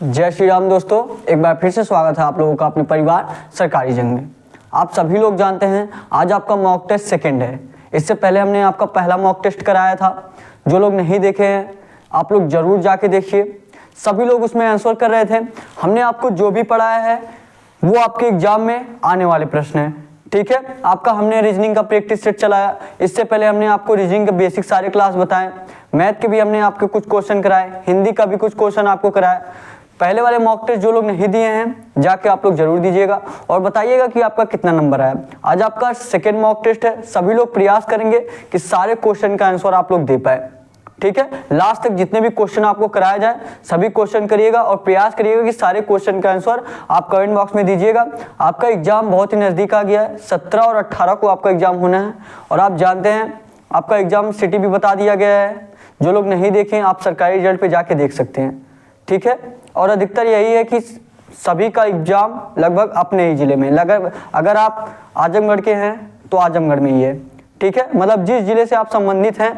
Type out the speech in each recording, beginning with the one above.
जय श्री राम दोस्तों, एक बार फिर से स्वागत है आप लोगों का अपने परिवार सरकारी जंग में। आप सभी लोग जानते हैं आज आपका मॉक टेस्ट सेकंड है। इससे पहले हमने आपका पहला मॉक टेस्ट कराया था। जो लोग नहीं देखे हैं आप लोग जरूर जाके देखिए। सभी लोग उसमें आंसर कर रहे थे। हमने आपको जो भी पढ़ाया है वो आपके एग्जाम में आने वाले प्रश्न हैं, ठीक है। आपका हमने रीजनिंग का प्रैक्टिस सेट चलाया। इससे पहले हमने आपको रीजनिंग के बेसिक सारे क्लास बताए। मैथ के भी हमने आपके कुछ क्वेश्चन कराए, हिंदी का भी कुछ क्वेश्चन आपको कराया। पहले वाले मॉक टेस्ट जो लोग नहीं दिए हैं जाके आप लोग जरूर दीजिएगा और बताइएगा कि आपका कितना नंबर आया। आज आपका सेकेंड मॉक टेस्ट है। सभी लोग प्रयास करेंगे कि सारे क्वेश्चन का आंसर आप लोग दे पाए, ठीक है। लास्ट तक जितने भी क्वेश्चन आपको कराया जाए सभी क्वेश्चन करिएगा और प्रयास करिएगा कि सारे क्वेश्चन का आंसर आप कमेंट बॉक्स में दीजिएगा। आपका एग्जाम बहुत ही नजदीक आ गया है। 17 और 18 को आपका एग्जाम होना है और आप जानते हैं आपका एग्जाम सिटी भी बता दिया गया है। जो लोग नहीं देखें आप सरकारी रिजल्ट पे जाके देख सकते हैं, ठीक है। और अधिकतर यही है कि सभी का एग्जाम लगभग अपने ही जिले में, अगर आप आजमगढ़ के हैं तो आजमगढ़ में ही है, ठीक है। मतलब जिस जिले से आप संबंधित हैं,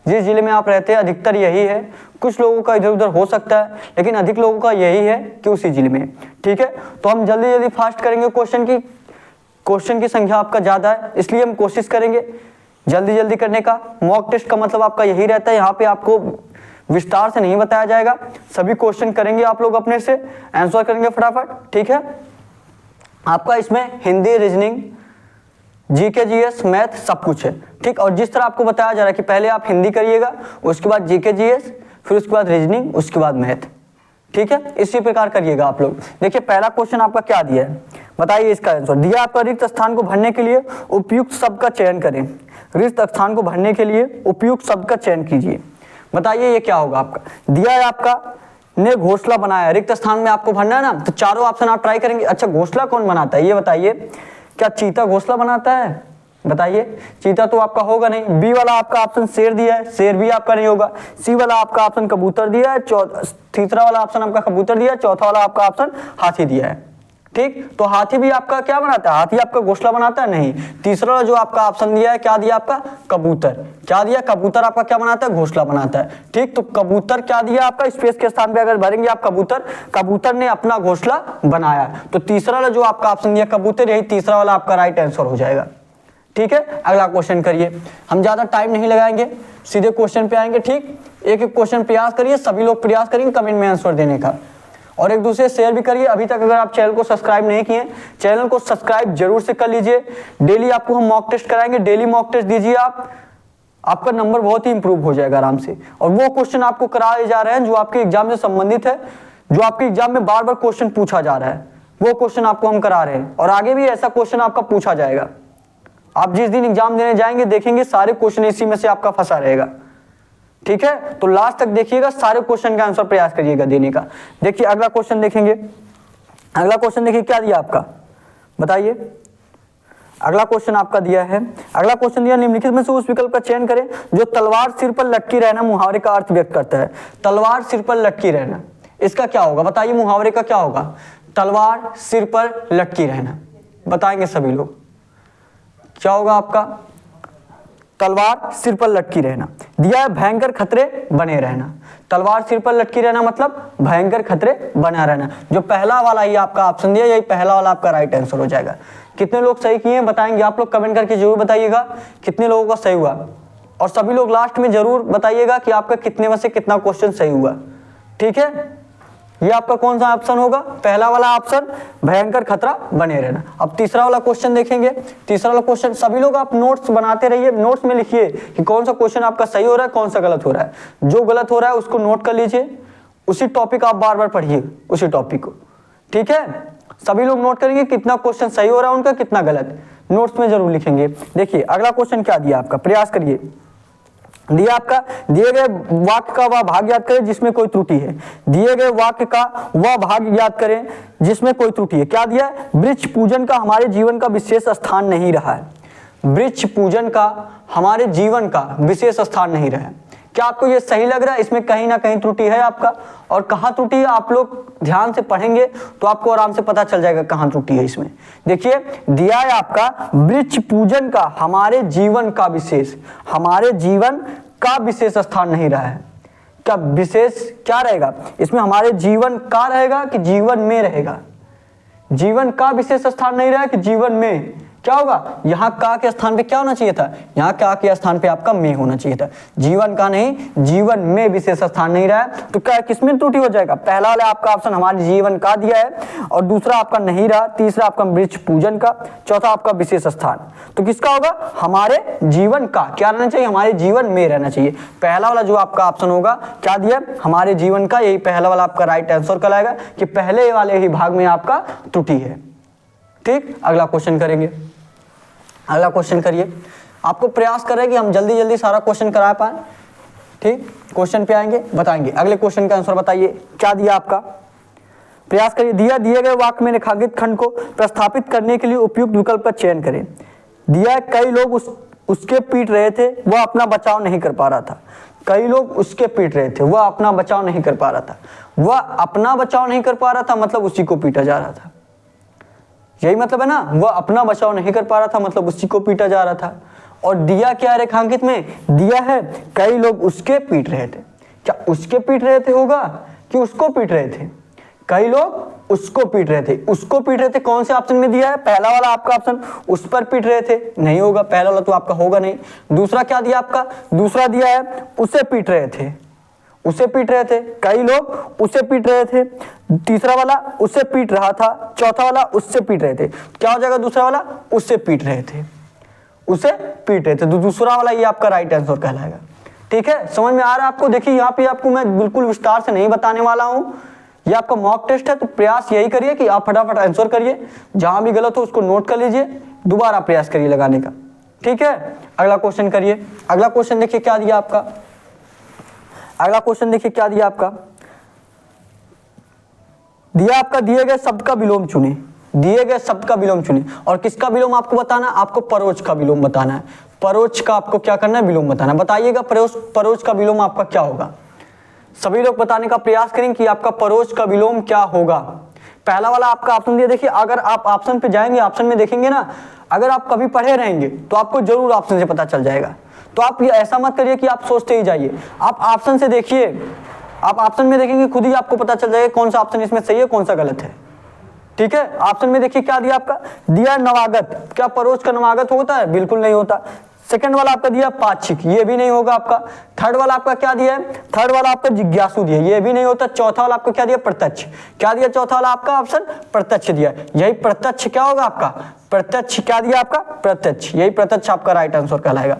जिस जिले में आप रहते हैं, अधिकतर यही है। कुछ लोगों का इधर उधर हो सकता है लेकिन अधिक लोगों का यही है कि उसी जिले में, ठीक है। तो हम जल्दी जल्दी फास्ट करेंगे। क्वेश्चन की संख्या आपका ज़्यादा है इसलिए हम कोशिश करेंगे जल्दी जल्दी करने का। मॉक टेस्ट का मतलब आपका यही रहता है, यहाँ पे आपको विस्तार से नहीं बताया जाएगा। सभी क्वेश्चन करेंगे आप लोग अपने से, आंसर करेंगे फटाफट, ठीक है। आपका इसमें Hindi, reasoning, GK, GS, math सब कुछ है, ठीक। और जिस तरह आपको बताया जा रहा है कि पहले आप हिंदी करिएगा, उसके बाद जीके, जीएस, फिर उसके बाद रीजनिंग, उसके बाद मैथ, ठीक है। इसी प्रकार करिएगा आप लोग। देखिए पहला क्वेश्चन आपका क्या दिया है, बताइए इसका आंसर। दिया आपका रिक्त स्थान को भरने के लिए उपयुक्त शब्द का चयन करें। रिक्त स्थान को भरने के लिए उपयुक्त शब्द का चयन कीजिए। बताइए ये क्या होगा आपका। दिया है आपका ने घोंसला बनाया, रिक्त स्थान में आपको भरना है ना, तो चारों ऑप्शन आप ट्राई करेंगे। अच्छा घोंसला कौन बनाता है ये बताइए। क्या चीता घोंसला बनाता है? बताइए, चीता तो आपका होगा नहीं। बी वाला आपका ऑप्शन शेर दिया है, शेर भी आपका नहीं होगा। सी वाला आपका ऑप्शन कबूतर दिया है, तीसरा वाला ऑप्शन आपका कबूतर दिया है, चौथा वाला आपका ऑप्शन हाथी दिया है, ठीक। तो हाथी भी आपका क्या बनाता है? हाथी आपका घोंसला बनाता है? नहीं। तीसरा वाला जो आपका ऑप्शन दिया है क्या दिया आपका? कबूतर। क्या दिया? कबूतर आपका क्या बनाता है? घोंसला बनाता है, ठीक। तो कबूतर क्या दिया आपका? स्पेस के स्थान पे अगर भरेंगे आप कबूतर ने अपना घोंसला बनाया। तो तीसरा वाला जो आपका ऑप्शन दिया कबूतर, यही तीसरा वाला आपका राइट आंसर हो जाएगा, ठीक है। अगला क्वेश्चन करिए। हम ज्यादा टाइम नहीं लगाएंगे, सीधे क्वेश्चन पे आएंगे, ठीक। एक एक क्वेश्चन प्रयास करिए, सभी लोग प्रयास करेंगे कमेंट में आंसर देने का और एक दूसरे शेयर भी करिए। अभी तक अगर आप चैनल को सब्सक्राइब नहीं किए, चैनल को सब्सक्राइब जरूर से कर लीजिए। डेली आपको हम मॉक टेस्ट कराएंगे, डेली मॉक टेस्ट दीजिए आप, आपका नंबर बहुत ही इंप्रूव हो जाएगा आराम से। और वो क्वेश्चन आपको कराए जा रहे हैं जो आपके एग्जाम से संबंधित है, जो आपके एग्जाम में बार बार क्वेश्चन पूछा जा रहा है, वो क्वेश्चन आपको हम करा रहे हैं और आगे भी ऐसा क्वेश्चन आपका पूछा जाएगा। आप जिस दिन एग्जाम देने जाएंगे देखेंगे सारे क्वेश्चन इसी में से आपका फंसा रहेगा, ठीक है। तो लास्ट तक देखिएगा, सारे क्वेश्चन का आंसर प्रयास करिएगा देने का। देखिए अगला क्वेश्चन देखेंगे। अगला क्वेश्चन देखिए क्या दिया आपका, बताइए। अगला क्वेश्चन आपका दिया है, अगला क्वेश्चन दिया निम्नलिखित में से उस विकल्प का चयन करें जो तलवार सिर पर लटकी रहना मुहावरे का अर्थ व्यक्त करता है। तलवार सिर पर लटकी रहना, इसका क्या होगा बताइए। मुहावरे का क्या होगा? तलवार सिर पर लटकी रहना, बताएंगे सभी लोग क्या होगा आपका। तलवार सिर पर लटकी रहना दिया है, भयंकर खतरे बने रहना। तलवार सिर पर लटकी रहना मतलब भयंकर खतरे बना रहना। जो पहला वाला ही आपका ऑप्शन दिया, यही पहला वाला आपका राइट आंसर हो जाएगा। कितने लोग सही किए बताएंगे आप लोग, कमेंट करके जरूर बताइएगा कितने लोगों का सही हुआ। और सभी लोग लास्ट में जरूर बताइएगा कि आपका कितने में से कितना क्वेश्चन सही हुआ, ठीक है। ये आपका कौन सा ऑप्शन होगा? पहला वाला ऑप्शन, भयंकर खतरा बने रहना। अब तीसरा वाला क्वेश्चन देखेंगे। तीसरा वाला क्वेश्चन सभी लोग आप नोट्स बनाते रहिए, नोट्स में लिखिए कि कौन सा क्वेश्चन आपका सही हो रहा है, कौन सा गलत हो रहा है। जो गलत हो रहा है उसको नोट कर लीजिए, उसी टॉपिक आप बार बार पढ़िए, उसी टॉपिक को, ठीक है। सभी लोग नोट करेंगे कितना क्वेश्चन सही हो रहा है उनका, कितना गलत, नोट्स में जरूर लिखेंगे। देखिए अगला क्वेश्चन क्या दिया आपका, प्रयास करिए। दिया आपका दिए गए वाक्य का वह भाग याद करें जिसमें कोई त्रुटि है। दिए गए वाक्य का वह भाग याद करें जिसमें कोई त्रुटि है। क्या दिया है? वृक्ष पूजन का हमारे जीवन का विशेष स्थान नहीं रहा है। वृक्ष पूजन का हमारे जीवन का विशेष स्थान नहीं रहा है। क्या आपको ये सही लग रहा है? इसमें कहीं ना कहीं त्रुटि है आपका, और कहाँ त्रुटि है आप लोग ध्यान से पढ़ेंगे तो आपको आराम से पता चल जाएगा कहाँ त्रुटि है इसमें। देखिए दिया है आपका वृक्ष पूजन का हमारे जीवन का विशेष स्थान नहीं रहा है। क्या विशेष क्या रहेगा इसमें, हमारे जीवन का रहेगा कि जीवन में रहेगा? जीवन का विशेष स्थान नहीं रहा कि जीवन में क्या होगा, यहाँ का के स्थान पे क्या होना चाहिए था, यहाँ का के स्थान पे आपका में होना चाहिए था। जीवन का नहीं, जीवन में विशेष स्थान नहीं रहा है, तो क्या किसमें त्रुटि हो जाएगा? पहला वाला आपका ऑप्शन हमारे जीवन का दिया है, और दूसरा आपका नहीं रहा, तीसरा आपका वृक्ष पूजन का, चौथा आपका विशेष स्थान। तो किसका होगा? हमारे जीवन का। क्या रहना चाहिए? हमारे जीवन में रहना चाहिए। पहला वाला जो आपका ऑप्शन होगा क्या दिया, हमारे जीवन का, यही पहला वाला आपका राइट आंसर कहलाएगा कि पहले वाले ही भाग में आपका त्रुटि है। ठीक, अगला क्वेश्चन करेंगे। अगला क्वेश्चन करिए। आपको प्रयास करें कि हम जल्दी जल्दी सारा क्वेश्चन करा पाए। ठीक, क्वेश्चन पे आएंगे, बताएंगे। अगले क्वेश्चन का आंसर बताइए, क्या दिया आपका, प्रयास करिए। दिए गए वाक्य में रेखांकित खंड को प्रस्थापित करने के लिए उपयुक्त विकल्प का चयन करें। दिया कई लोग उसके पीट रहे थे, वह अपना बचाव नहीं कर पा रहा था। कई लोग उसके पीट रहे थे, वह अपना बचाव नहीं कर पा रहा था। वह अपना बचाव नहीं कर पा रहा था मतलब उसी को पीटा जा रहा था, यही मतलब है ना। वह अपना बचाव नहीं कर पा रहा था मतलब उसी को पीटा जा रहा था। और दिया क्या है रेखांकित में, दिया है कई लोग उसके पीट रहे थे। क्या उसके पीट रहे थे होगा कि उसको पीट रहे थे? कई लोग उसको पीट रहे थे। उसको पीट रहे थे कौन से ऑप्शन में दिया है? पहला वाला आपका ऑप्शन, उस पर पीट रहे थे, नहीं होगा, पहला वाला तो आपका होगा नहीं। दूसरा क्या दिया आपका, दूसरा दिया है उसे पीट रहे थे, उसे पीट रहे थे, कई लोग उसे पीट रहे थे। तीसरा वाला उसे पीट रहा था, चौथा वाला उससे पीट रहे थे। क्या हो जाएगा दूसरा वाला? उससे पीट रहे थे, उसे पीट रहे थे। तो दूसरा वाला ये आपका राइट आंसर कहलाएगा। ठीक है, समझ में आ रहा है आपको? देखिए यहाँ पे आपको मैं बिल्कुल विस्तार से नहीं बताने वाला हूँ, ये आपका मॉक टेस्ट है, तो प्रयास यही करिए कि आप फटाफट आंसर करिए, जहां भी गलत हो उसको नोट कर लीजिए, दोबारा प्रयास करिए लगाने का। ठीक है, अगला क्वेश्चन करिए। अगला क्वेश्चन देखिए क्या दिया आपका, अगला क्वेश्चन देखिए क्या दिया आपका। दिया आपका दिए गए शब्द का विलोम चुने, दिए गए शब्द का विलोम चुने। और किसका विलोम आपको बताना है? आपको परोक्ष का विलोम बताना है। परोक्ष का आपको क्या करना है? विलोम बताना है। बताइएगा परोक्ष का विलोम आपका क्या होगा? सभी लोग बताने का प्रयास करें कि आपका परोक्ष का विलोम क्या होगा। पहला वाला आपका ऑप्शन दिया, देखिए अगर आप ऑप्शन पे जाएंगे, ऑप्शन में देखेंगे ना, अगर आप कभी पढ़े रहेंगे तो आपको जरूर ऑप्शन से पता चल जाएगा। तो आप ये ऐसा मत करिए कि आप सोचते ही जाइए, आप ऑप्शन से देखिए, आप ऑप्शन में देखेंगे खुद ही आपको पता चल जाएगा कौन सा ऑप्शन इसमें सही है, कौन सा गलत है। ठीक है, ऑप्शन में देखिए क्या दिया आपका, दिया नवागत। क्या परोक्ष का नवागत होता है? बिल्कुल नहीं होता। सेकंड वाला आपका दिया पाक्षिक, ये भी नहीं होगा आपका। थर्ड वाला आपका क्या दिया है? थर्ड वाला आपका जिज्ञासु दिया, ये भी नहीं होता। चौथा वाला आपका क्या दिया? प्रत्यक्ष। क्या दिया चौथा वाला आपका ऑप्शन? प्रत्यक्ष दिया। यही प्रत्यक्ष क्या होगा आपका? प्रत्यक्ष क्या दिया आपका? प्रत्यक्ष। यही प्रत्यक्ष आपका राइट आंसर कहलाएगा।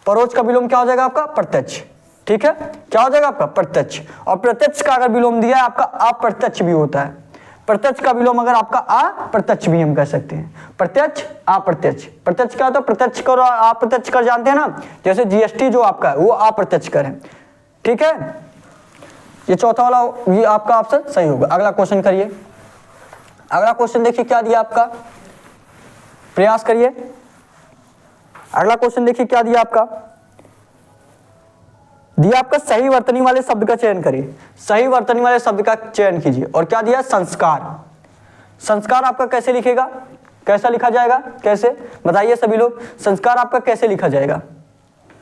परोक्ष का विलोम क्या हो जाएगा आपका? प्रत्यक्ष। ठीक है, क्या हो जाएगा आपका? प्रत्यक्ष। और प्रत्यक्ष का अगर विलोम दिया है आपका अप्रत्यक्ष भी होता है। प्रत्यक्ष का विलोम अगर आपका अप्रत्यक्ष भी हम कह सकते हैं। प्रत्यक्ष अप्रत्यक्ष। प्रत्यक्ष क्या होता है? प्रत्यक्ष कर और अप्रत्यक्ष कर जानते हैं ना, जैसे जीएसटी जो आपका है वो अप्रत्यक्ष कर है। ठीक है, ये चौथा वाला ये आपका ऑप्शन सही होगा। अगला क्वेश्चन करिए। अगला क्वेश्चन देखिए क्या दिया आपका, प्रयास करिए। अगला क्वेश्चन देखिए क्या दिया आपका, दिया आपका सही वर्तनी वाले शब्द का चयन करिए। सही वर्तनी वाले शब्द का चयन कीजिए। और क्या दिया? संस्कार। संस्कार आपका कैसे लिखेगा? कैसा लिखा जाएगा? कैसे बताइए सभी लोग, संस्कार आपका कैसे लिखा जाएगा?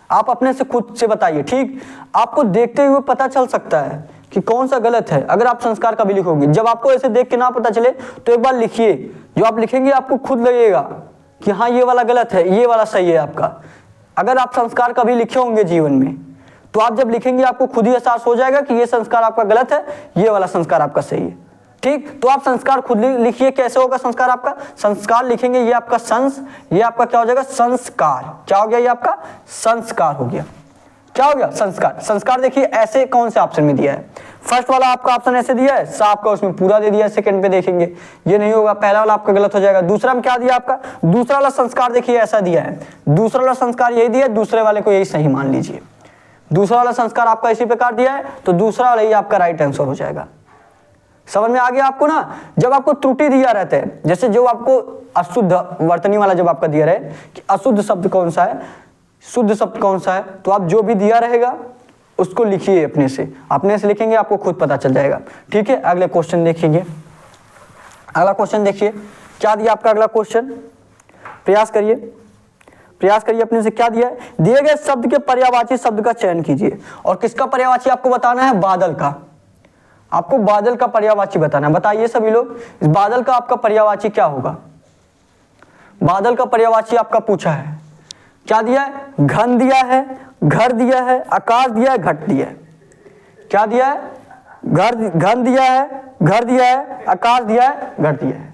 आप अपने से खुद से बताइए। ठीक, आपको देखते हुए पता चल सकता है कि कौन सा गलत है अगर आप संस्कार का भी लिखोगे। जब आपको ऐसे देख के ना पता चले तो एक बार लिखिए, जो आप लिखेंगे आपको खुद लगेगा कि हाँ ये वाला गलत है, ये वाला सही है आपका। अगर आप संस्कार कभी लिखे होंगे जीवन में, तो आप जब लिखेंगे आपको खुद ही एहसास हो जाएगा कि ये संस्कार आपका गलत है, ये वाला संस्कार आपका सही है। ठीक, तो आप संस्कार खुद लिखिए। कैसे होगा संस्कार आपका? संस्कार लिखेंगे, ये आपका ये आपका क्या हो जाएगा? संस्कार। क्या हो गया? ये आपका संस्कार हो गया। क्या हो गया? संस्कार। संस्कार देखिए ऐसे कौन से ऑप्शन में दिया है? फर्स्ट वाला आपका ऑप्शन ऐसे दिया है, आपका उसमें पूरा दे दिया है। सेकंड पे देखेंगे ये नहीं होगा, पहला वाला आपका गलत हो जाएगा। दूसरा में क्या दिया आपका? दूसरा वाला संस्कार देखिए ऐसा दिया है, दूसरा वाला संस्कार यही दिया है, दूसरे वाले को यही सही मान लीजिए। दूसरा वाला संस्कार आपका इसी प्रकार दिया है, तो दूसरा वाला ही आपका राइट आंसर हो जाएगा। समझ में आ गया आपको ना? जब आपको त्रुटि दिया रहता है, जैसे जो आपको अशुद्ध वर्तनी वाला जब आपका दिया रहे कि अशुद्ध शब्द कौन सा है, शुद्ध शब्द कौन सा है, तो आप जो भी दिया रहेगा उसको लिखिए अपने से लिखेंगे, आपको खुद पता चल जाएगा। ठीक है, अगले क्वेश्चन देखेंगे। अगला क्वेश्चन देखिए क्या दिया आपका। अगला क्वेश्चन प्रयास करिए। प्रयास करिए अपने से। क्या दिया है? दिए गए शब्द के पर्यायवाची शब्द का चयन कीजिए। और किसका पर्यायवाची आपको बताना है? बादल का। आपको बादल का पर्यायवाची बताना है। बताइए सभी लोग, इस बादल का आपका पर्यायवाची क्या होगा? बादल का पर्यायवाची आपका पूछा है। क्या दिया है? घन दिया है, घर दिया है, आकाश दिया है, घट दिया है। क्या दिया है? घन दिया है, घर दिया है, आकाश दिया है, घट दिया है।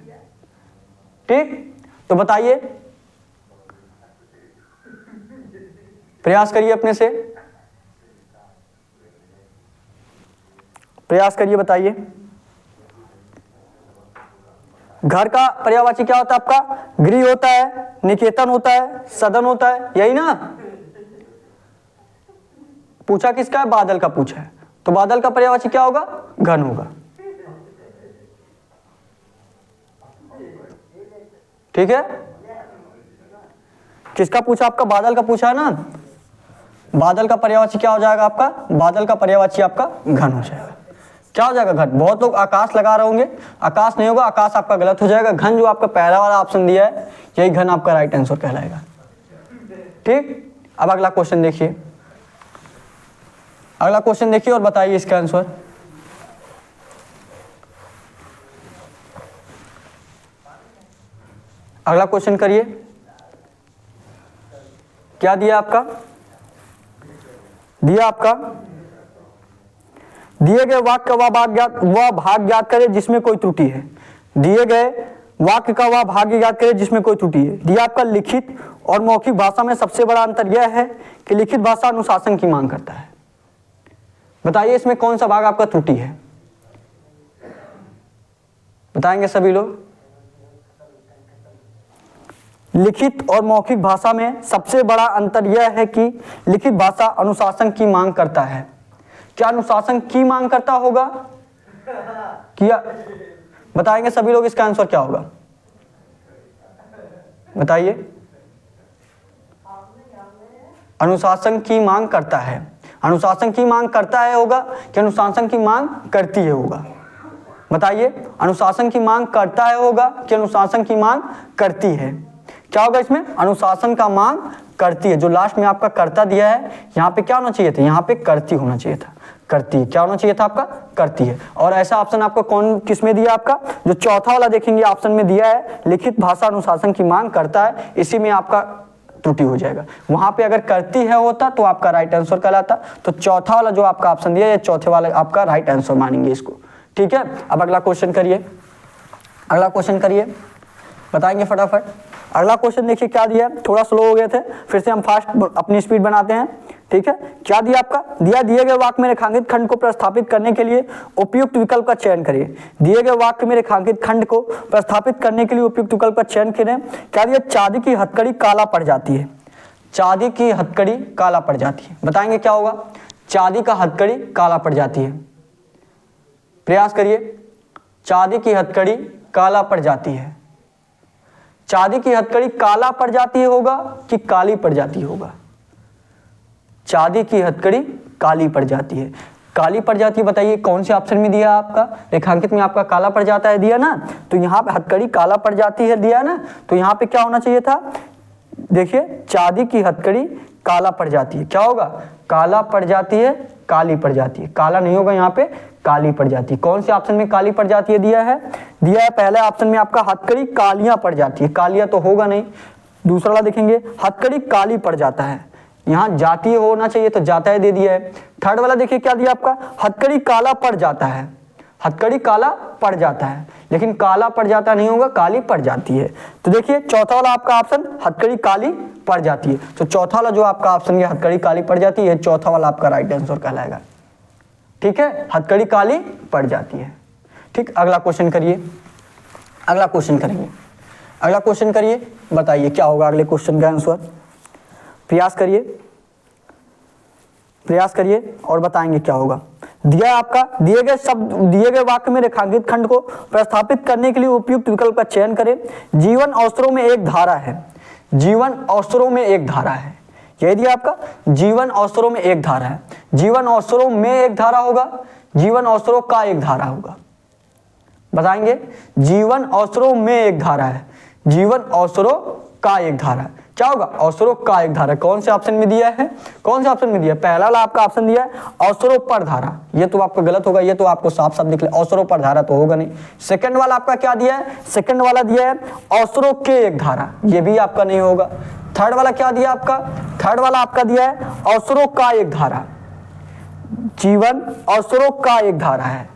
ठीक, तो बताइए, प्रयास करिए अपने से, प्रयास करिए, बताइए। घर का पर्यायवाची क्या होता है आपका? गृह होता है, निकेतन होता है, सदन होता है, यही ना? पूछा किसका है? बादल का पूछा है। तो बादल का पर्यायवाची क्या होगा? घन होगा। ठीक है, किसका पूछा? आपका बादल का पूछा है ना। बादल का पर्यायवाची क्या हो जाएगा आपका? बादल का पर्यायवाची आपका घन हो जाएगा। क्या हो जाएगा? घन। बहुत लोग आकाश लगा रहे होंगे, आकाश नहीं होगा, आकाश आपका गलत हो जाएगा। घन जो आपका पहला वाला ऑप्शन दिया है, यही घन आपका राइट आंसर कहलाएगा। ठीक, अब अगला क्वेश्चन देखिए, अगला क्वेश्चन देखिए और बताइए इसका आंसर। अगला क्वेश्चन करिए। क्या दिया आपका? दिया आपका, दिए गए वाक्य का वह भाग ज्ञात करे जिसमें कोई त्रुटि है। दिए गए वाक्य का वह भाग ज्ञात करे जिसमें कोई त्रुटि है। दिया आपका, लिखित और मौखिक भाषा में सबसे बड़ा अंतर यह है कि लिखित भाषा अनुशासन की मांग करता है। बताइए इसमें कौन सा भाग आपका त्रुटि है? बताएंगे सभी लोग। लिखित और मौखिक भाषा में सबसे बड़ा अंतर यह है कि लिखित भाषा अनुशासन की मांग करता है। क्या अनुशासन की मांग करता होगा? क्या बताएंगे सभी लोग, इसका आंसर क्या होगा? बताइए। अनुशासन की मांग करता है। अनुशासन की मांग करता है होगा कि अनुशासन की मांग करती है होगा? बताइए, अनुशासन की मांग करता है होगा कि अनुशासन की मांग करती है? क्या होगा इसमें? अनुशासन का मांग करती है। जो लास्ट में आपका कर्ता दिया है, यहाँ पे क्या होना चाहिए था? यहाँ पे करती होना चाहिए था। करती है, क्या होना चाहिए था आपका? करती है। और ऐसा ऑप्शन आपको कौन किस में दिया? आपका जो चौथा वाला देखेंगे ऑप्शन में दिया है, लिखित भाषा अनुशासन की मांग करता है, इसी में आपका त्रुटि हो जाएगा। वहां पे अगर करती है होता तो आपका राइट आंसर कहलाता। तो चौथा वाला जो आपका ऑप्शन दिया है, चौथे वाला आपका राइट आंसर मानेंगे इसको। ठीक है, अब अगला क्वेश्चन करिए, अगला क्वेश्चन करिए, बताएंगे फटाफट। अगला क्वेश्चन देखिए क्या दिया है, थोड़ा स्लो हो गए थे, फिर से हम फास्ट अपनी स्पीड बनाते हैं। ठीक है, क्या दिया आपका? दिए गए वाक्य में रेखांकित खंड को प्रस्थापित करने के लिए उपयुक्त विकल्प का चयन करिए। दिए गए वाक्य में रेखांकित खंड को प्रस्थापित करने के लिए उपयुक्त विकल्प का चयन करें। क्या दिया? चांदी की हथकड़ी काला पड़ जाती है। चांदी की हथकड़ी काला पड़ जाती है। बताएंगे क्या होगा? चांदी का हथकड़ी काला पड़ जाती है। प्रयास करिए। चांदी की हथकड़ी काला पड़ जाती है। चांदी की हथकड़ी काला पड़ जाती है होगा कि काली पड़ जाती होगा? चांदी की हथकड़ी काली पड़ जाती है। काली पड़ जाती है, बताइए कौन से ऑप्शन में दिया आपका? रेखांकित में आपका काला पड़ जाता है दिया ना, तो यहाँ पे हथकड़ी काला पड़ जाती है दिया ना, तो यहाँ पे क्या होना चाहिए था? देखिए, चांदी की हथकड़ी काला पड़ जाती है। क्या होगा? काला पड़ जाती है, काली पड़ जाती है। काला नहीं होगा यहाँ पे, काली पड़ जाती है। कौन से ऑप्शन में काली पड़ जाती है दिया है? दिया है पहले ऑप्शन में आपका हथकड़ी कालियां पड़ जाती है। कालियां तो होगा नहीं। दूसरा वाला देखेंगे, हथकड़ी काली पड़ जाता है। यहाँ जाती होना चाहिए तो जाता है दे दिया है। थर्ड वाला देखिए क्या दिया आपका? हथकड़ी काला पड़ जाता है। हथकड़ी काला पड़ जाता है, लेकिन काला पड़ जाता नहीं होगा, काली पड़ जाती है। तो देखिए चौथा वाला आपका ऑप्शन हथकड़ी काली पड़ जाती है। तो चौथा वाला जो आपका ऑप्शन है हथकड़ी काली पड़ जाती है, चौथा वाला आपका राइट आंसर कहलाएगा। ठीक है, हथकड़ी काली पड़ जाती है। ठीक, अगला क्वेश्चन करिए, अगला क्वेश्चन करेंगे, अगला क्वेश्चन करिए, बताइए क्या होगा अगले क्वेश्चन का आंसर। प्रयास करिए, प्रयास करिए और बताएंगे क्या होगा। दिया आपका, दिए गए शब्द, दिए गए वाक्य में रेखांकित खंड को प्रस्थापित करने के लिए उपयुक्त विकल्प का चयन करें। जीवन अवसरों में एक धारा है। जीवन अवसरों में एक धारा है, यही दिया आपका। जीवन अवसरों में एक धारा है। जीवन अवसरों में एक धारा होगा, जीवन अवसरों का एक धारा होगा? बताएंगे। जीवन अवसरों में एक धारा है, जीवन अवसरों का एक धारा। क्या होगा, अवसरों का एक धारा। कौन से ऑप्शन में दिया है, कौन से ऑप्शन में दिया है, पहला वाला आपका ऑप्शन दिया है अवसरों पर धारा, ये तो आपका गलत होगा, ये तो आपको साफ साफ दिख रहा है, अवसरों पर धारा तो होगा नहीं। सेकंड वाला आपका क्या दिया है, सेकंड वाला दिया है अवसरों के एक धारा, ये भी आपका नहीं होगा। थर्ड वाला क्या दिया आपका, थर्ड वाला आपका दिया है अवसरों का एक धारा, जीवन अवसरों का एक धारा है,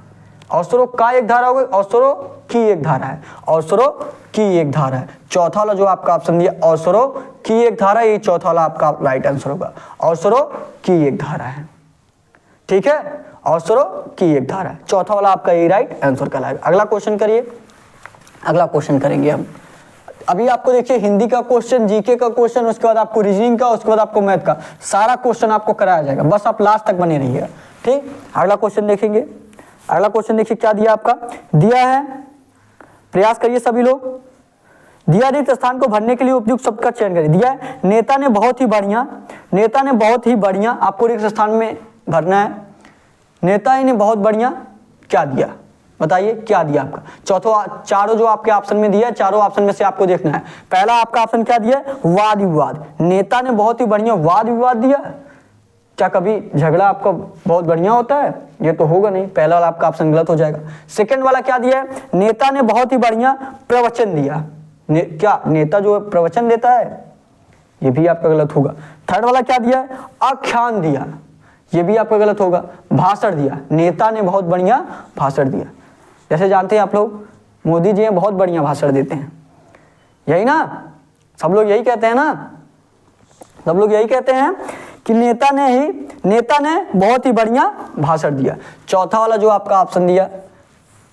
अवसरों का एक धारा होगा, अवसरों की एक धारा है, अवसरों की एक धारा है। चौथा वाला जो आपका ऑप्शन दिया अवसरों की एक धारा, ये चौथा वाला आपका राइट आंसर होगा, अवसरों की एक धारा है। ठीक है, अवसरों की एक धारा है, चौथा वाला आपका ये राइट आंसर कहलाएगा। अगला क्वेश्चन करिए, अगला क्वेश्चन करेंगे हम। अभी आपको देखिए हिंदी का क्वेश्चन, जीके का क्वेश्चन, उसके बाद आपको रीजनिंग का, उसके बाद आपको मैथ का, सारा क्वेश्चन आपको कराया जाएगा, बस आप लास्ट तक बने रहिएगा। ठीक, अगला क्वेश्चन देखेंगे। अगला क्वेश्चन देखिए क्या दिया आपका, दिया है, प्रयास करिए सभी लोग, दिया रिक्त स्थान को भरने के लिए उपयुक्त शब्द का चयन करिए। दिया है नेता ने बहुत ही बढ़िया, नेता ने बहुत ही बढ़िया, आपको रिक्त स्थान में भरना है। नेता ने बहुत बढ़िया क्या दिया, बताइए क्या दिया आपका। चौथा, चारों जो आपके ऑप्शन में दिया है, चारों ऑप्शन में से आपको देखना है। पहला आपका ऑप्शन क्या दिया है, वाद विवाद, नेता ने बहुत ही बढ़िया वाद विवाद दिया। क्या कभी झगड़ा आपका बहुत बढ़िया होता है, ये तो होगा नहीं, पहला वाला आपका ऑप्शन गलत हो जाएगा। सेकंड वाला क्या दिया है, नेता ने बहुत ही बढ़िया प्रवचन दिया, क्या नेता जो प्रवचन देता है, ये भी आपका गलत होगा। थर्ड वाला क्या दिया है, आख्यान दिया, ये भी आपका गलत होगा। भाषण दिया, नेता ने बहुत बढ़िया भाषण दिया, जैसे जानते हैं आप लोग मोदी जी बहुत बढ़िया भाषण देते हैं, यही ना, सब लोग यही कहते हैं ना, सब लोग यही कहते हैं कि नेता ने बहुत ही बढ़िया भाषण दिया। चौथा वाला जो आपका ऑप्शन दिया,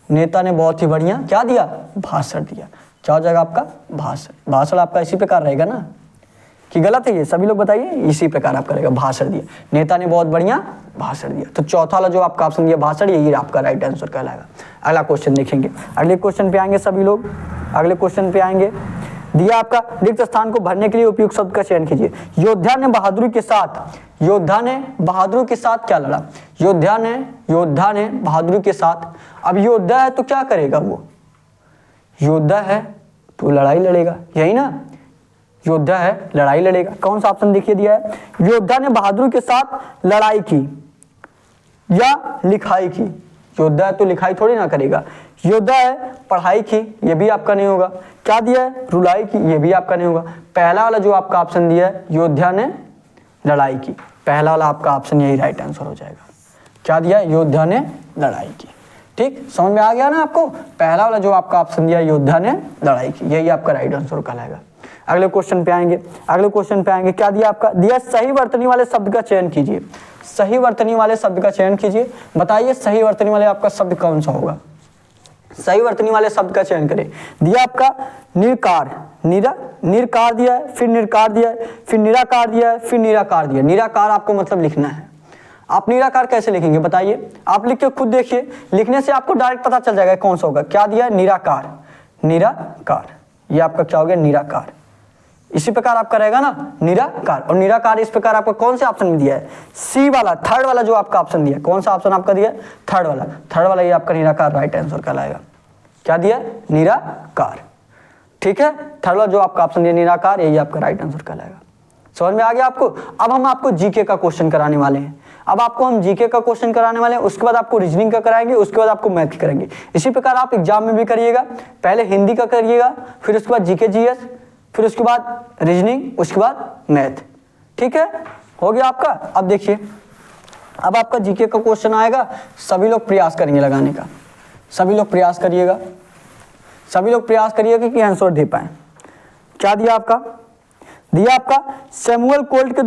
नेता ने बहुत ही बढ़िया क्या दिया, भाषण दिया। क्या हो जाएगा आपका, भाषण। भाषण आपका इसी प्रकार रहेगा ना कि गलत है, ये सभी लोग बताइए, इसी प्रकार आपका रहेगा, भाषण दिया, नेता ने बहुत बढ़िया भाषण दिया। तो चौथा वाला जो आपका ऑप्शन दिया भाषण, यही आपका राइट आंसर कहलाएगा। अगला क्वेश्चन देखेंगे, अगले क्वेश्चन पे आएंगे सभी लोग, अगले क्वेश्चन पे आएंगे। दिया आपका रिक्त स्थान को भरने के लिए उपयुक्त शब्द का चयन कीजिए। योद्धा ने बहादुरी के साथ, योद्धा ने बहादुरी के साथ क्या लड़ा, योद्धा ने बहादुरी के साथ। अब योद्धा है तो क्या करेगा, वो योद्धा है तो लड़ाई लड़ेगा, यही ना, योद्धा है लड़ाई लड़ेगा। कौन सा ऑप्शन देखिए दिया है, योद्धा ने बहादुरी के साथ लड़ाई की या लिखाई की। योद्धा है तो लिखाई थोड़ी ना करेगा। योद्धा है पढ़ाई की, ये भी आपका नहीं होगा। क्या दिया है, रुलाई की, ये भी आपका नहीं होगा। पहला वाला जो आपका ऑप्शन दिया है, योद्धा ने लड़ाई की, पहला वाला आपका ऑप्शन यही राइट आंसर हो जाएगा। क्या दिया है, योद्धा ने लड़ाई की। ठीक, समझ में आ गया ना आपको, पहला वाला जो आपका ऑप्शन दिया योद्धा ने लड़ाई की, यही आपका राइट आंसर कहलाएगा। अगले क्वेश्चन पे आएंगे, अगले क्वेश्चन पे आएंगे। क्या दिया आपका, दिया सही वर्तनी वाले शब्द का चयन कीजिए। सही वर्तनी वाले शब्द का चयन कीजिए, बताइए सही वर्तनी वाले आपका शब्द कौन सा होगा, सही वर्तनी वाले शब्द का चयन करें। दिया आपका निरकार, निरकार दिया है, फिर निरकार दिया है, फिर निराकार दिया है, फिर निराकार दिया। निराकार आपको मतलब लिखना है। आप निराकार कैसे लिखेंगे बताइए, आप लिख के खुद देखिए, लिखने से आपको डायरेक्ट पता चल जाएगा कौन सा होगा। क्या दिया है, निराकार, निराकार, ये आपका क्या हो गया, निराकार। इसी प्रकार आपका रहेगा ना निराकार, और निराकार इस प्रकार आपका कौन से ऑप्शन में दिया है, सी वाला, थर्ड वाला जो आपका ऑप्शन दिया है। कौन सा ऑप्शन आपका दिया है, थर्ड वाला, थर्ड वाला ये आपका निराकार राइट आंसर कहलाएगा। क्या दिया, निराकार। ठीक है, थर्ड वाला जो आपका ऑप्शन दिया निराकार, यही आपका राइट आंसर कहलाएगा। समझ में आ गया आपको। अब हम आपको जीके का क्वेश्चन कराने वाले हैं। अब आपको हम जीके का क्वेश्चन कराने वाले हैं, उसके बाद आपको रीजनिंग का कराएंगे, उसके बाद आपको मैथ करेंगे। इसी प्रकार आप एग्जाम में भी करिएगा, पहले हिंदी का करिएगा, फिर उसके बाद जीके जीएस, फिर उसके बाद रीजनिंग, उसके बाद मैथ। ठीक है, हो गया आपका। अब देखिए, अब आपका जीके का क्वेश्चन आएगा, सभी लोग प्रयास करेंगे लगाने का, सभी लोग प्रयास करिएगा, सभी लोग प्रयास करिएगा कि आंसर दे पाए। क्या दिया आपका, दिया आपका सैमुअल कोल्ट के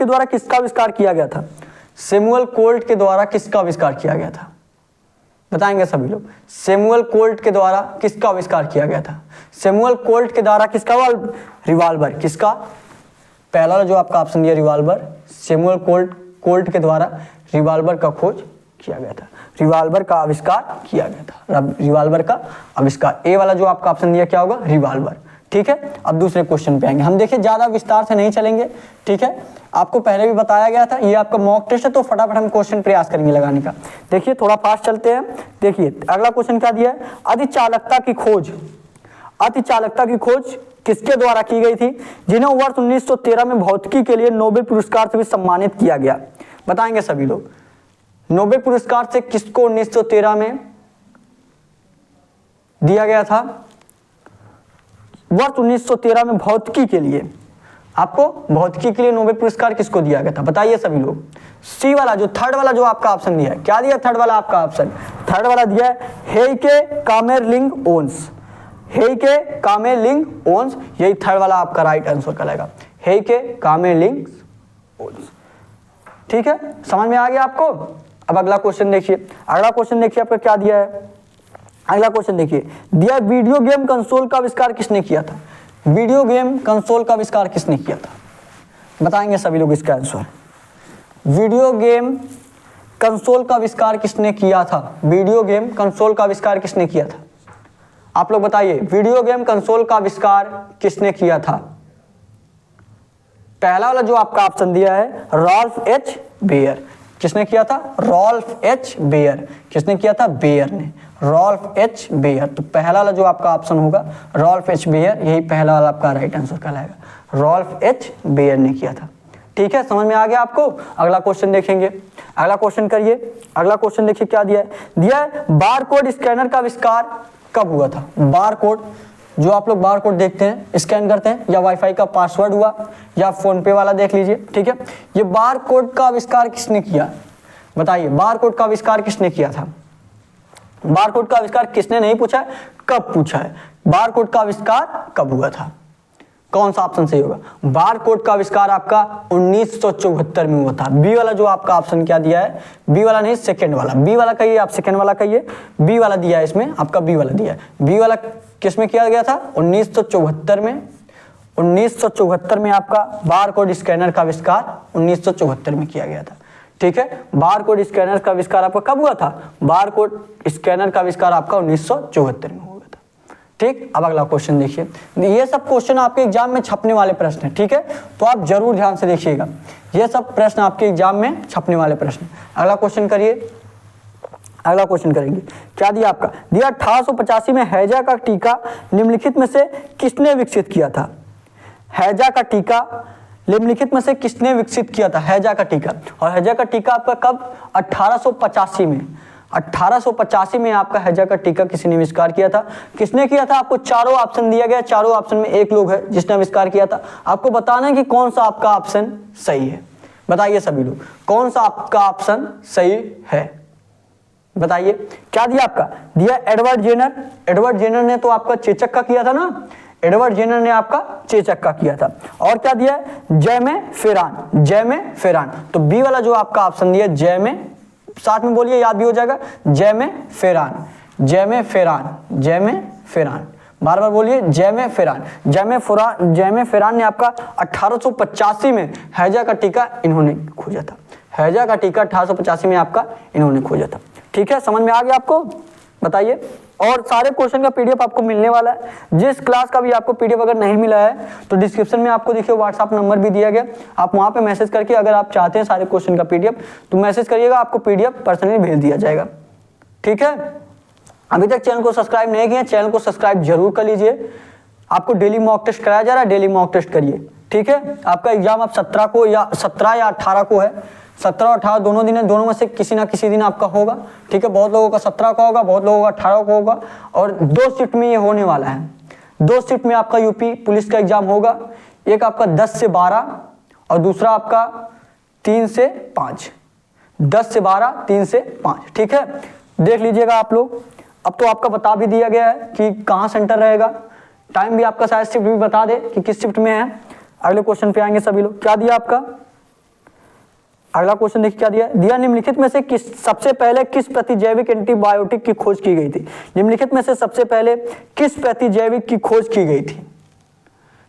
द्वारा किसका आविष्कार किया गया था। सैमुअल कोल्ट के द्वारा किसका आविष्कार किया गया था, बताएंगे सभी लोग। सैमुअल कोल्ट के द्वारा किसका आविष्कार किया गया था, सैमुअल कोल्ट के द्वारा किसका, रिवाल्वर, किसका, पहला जो आपका ऑप्शन दिया रिवाल्वर, सैमुअल कोल्ट के द्वारा रिवाल्वर का खोज किया गया था, रिवाल्वर का आविष्कार किया गया था, रिवाल्वर का आविष्कार। ए वाला जो आपका ऑप्शन दिया क्या होगा, रिवाल्वर। ठीक है, अब दूसरे क्वेश्चन पे आएंगे हम। देखिए ज्यादा विस्तार से नहीं चलेंगे, ठीक है, आपको पहले भी बताया गया था, ये आपका मॉक टेस्ट है, तो फटाफट हम क्वेश्चन प्रयास करेंगे लगाने का। देखिए थोड़ा फास्ट चलते हैं। देखिए अगला क्वेश्चन क्या दिया है, अति चालकता की खोज किसके द्वारा की गई थी, जिन्हें वर्ष 1913 में भौतिकी के लिए नोबेल पुरस्कार से भी सम्मानित किया गया। बताएंगे सभी लोग, नोबेल पुरस्कार से किसको 1913 में दिया गया था? वर्ष 1913 में भौतिकी के लिए, आपको भौतिकी के लिए नोबेल पुरस्कार किसको दिया गया था? बताइए सभी लोग। सी वाला जो थर्ड वाला जो आपका ऑप्शन दिया है, क्या दिया थर्ड वाला आपका ऑप्शन? थर्ड वाला दिया है हेइके कामेरलिंग ओन्स। हेइके कामेरलिंग ओन्स, यही थर्ड वाला आपका राइट आंसर कहलाएगा, हेइके कामेरलिंग ओन्स। ठीक है, समझ में आ गया आपको? अब अगला क्वेश्चन देखिए, अगला क्वेश्चन देखिए आपका क्या दिया है। अगला क्वेश्चन देखिए, दिया वीडियो गेम कंसोल का आविष्कार किसने किया था? वीडियो गेम कंसोल का आविष्कार किसने किया था? बताएंगे सभी लोग इसका आंसर। वीडियो गेम कंसोल का आविष्कार किसने किया था? वीडियो गेम कंसोल का आविष्कार किसने किया था? आप लोग बताइए, वीडियो गेम कंसोल का आविष्कार किसने किया था? पहला वाला जो आपका ऑप्शन दिया है रॉल्फ एच बेयर। किसने किया था? Ralph H Baer. किसने किया था? बेयर ने, रॉल्फ एच बेयर। तो पहला वाला जो आपका ऑप्शन होगा रॉल्फ एच बेयर, यही पहला वाला आपका राइट आंसर कहलाएगा, रॉल्फ एच बेयर ने किया था। ठीक है, समझ में आ गया आपको? अगला क्वेश्चन देखेंगे, अगला क्वेश्चन करिए। अगला क्वेश्चन देखिए क्या दिया है। दिया है बारकोड स्कैनर का आविष्कार कब हुआ था? बारकोड, जो आप लोग बारकोड देखते हैं, स्कैन करते हैं, या वाईफाई का पासवर्ड हुआ, या फोन पे वाला देख लीजिए। ठीक है, ये बारकोड का आविष्कार किसने किया? बताइए, बारकोड का आविष्कार किसने किया था? बारकोड का आविष्कार किसने नहीं पूछा है, कब पूछा है। बारकोड का आविष्कार कब हुआ था? कौन सा ऑप्शन सही होगा? बारकोड का आविष्कार आपका 1974 में हुआ था। बी वाला जो आपका ऑप्शन क्या दिया है, बी वाला नहीं, सेकंड वाला, बी वाला कहिए आप, सेकंड वाला कहिए, बी वाला दिया है इसमें आपका, बी वाला दिया है। बी वाला किस में किया गया था? 1974 में। 1974 में आपका बारकोड स्कैनर का आविष्कार 1974 में किया गया था। ठीक है, बारकोड स्कैनर का आविष्कार आपका कब हुआ था? बारकोड स्कैनर का आविष्कार आपका 1974 में हुआ था। ठीक, अब अगला क्वेश्चन देखिए। ये सब क्वेश्चन आपके एग्जाम में छपने वाले प्रश्न हैं। ठीक है, तो आप जरूर ध्यान से देखिएगा, ये सब प्रश्न आपके एग्जाम में छपने वाले प्रश्न। अगला क्वेश्चन करिए, अगला क्वेश्चन करेंगे। क्या दिया आपका? दिया 1885 में हैजा का टीका निम्नलिखित में से किसने विकसित किया था? हैजा का टीका निम्नलिखित में से किसने विकसित किया था? हैजा का टीका। और हैजा का टीका आपका कब? 1885 में। 1885 में आपका हैजा का टीका किसी ने आविष्कार किया था। किसने किया था? आपको चारों ऑप्शन दिया गया, चारों ऑप्शन में एक लोग है जिसने आविष्कार किया था। आपको बताना है कि कौन सा आपका ऑप्शन सही है। बताइए सभी लोग, कौन सा आपका ऑप्शन सही है? बताइए, क्या दिया आपका? दिया एडवर्ड जेनर। एडवर्ड जेनर ने तो आपका चेचक का किया था ना, एडवर्ड जेनर ने आपका चेचक का किया था। और क्या दिया? जैमे फेरान। जैमे फेरान, तो बी वाला जो आपका ऑप्शन दिया जैमे, साथ में बोलिए, याद भी हो जाएगा, जैमे फेरान। जैमे फेरान, जैमे फेरान, बार बार बोलिए, जैमे फेरान। जैमे फेरान ने आपका 1885 में हैजा का टीका इन्होंने खोजा था। हैजा का टीका 1885 में आपका इन्होंने खोजा था। ठीक है, समझ में आ गया आपको? बताइए। और सारे क्वेश्चन का पीडीएफ आपको मिलने वाला है। जिस क्लास का भी आपको पीडीएफ अगर नहीं मिला है तो डिस्क्रिप्शन में आपको देखिए व्हाट्सएप नंबर भी दिया गया, आप वहां पे मैसेज करके अगर आप चाहते हैं सारे क्वेश्चन का पीडीएफ तो मैसेज करिएगा, आपको पीडीएफ पर्सनली भेज दिया जाएगा। ठीक है, अभी तक चैनल को सब्सक्राइब नहीं किया, चैनल को सब्सक्राइब जरूर कर लीजिए। आपको डेली मॉक टेस्ट कराया जा रहा है, डेली मॉक टेस्ट करिए। ठीक है, आपका एग्जाम आप 17 को या 17 या 18 को है, 17 और 18 दोनों दिन है, दोनों में से किसी ना किसी दिन आपका होगा। ठीक है, बहुत लोगों का 17 को होगा, बहुत लोगों का 18 को होगा, और 2 शिफ्ट में ये होने वाला है। 2 शिफ्ट में आपका यूपी पुलिस का एग्जाम होगा, एक आपका 10 से 12 और दूसरा आपका 3 से 5। 10 से 12, 3 से 5। ठीक है, देख लीजिएगा आप लोग। अब तो आपका बता भी दिया गया है कि कहाँ सेंटर रहेगा, टाइम भी आपका शायद शिफ्ट भी बता दे कि किस शिफ्ट में है। अगले क्वेश्चन पे आएंगे सभी लोग। क्या दिया आपका? अगला क्वेश्चन देखिए क्या दिया। दिया निम्नलिखित में से सबसे पहले किस प्रतिजैविक एंटीबायोटिक की खोज की गई थी? निम्नलिखित में से सबसे पहले किस प्रतिजैविक की खोज की गई थी?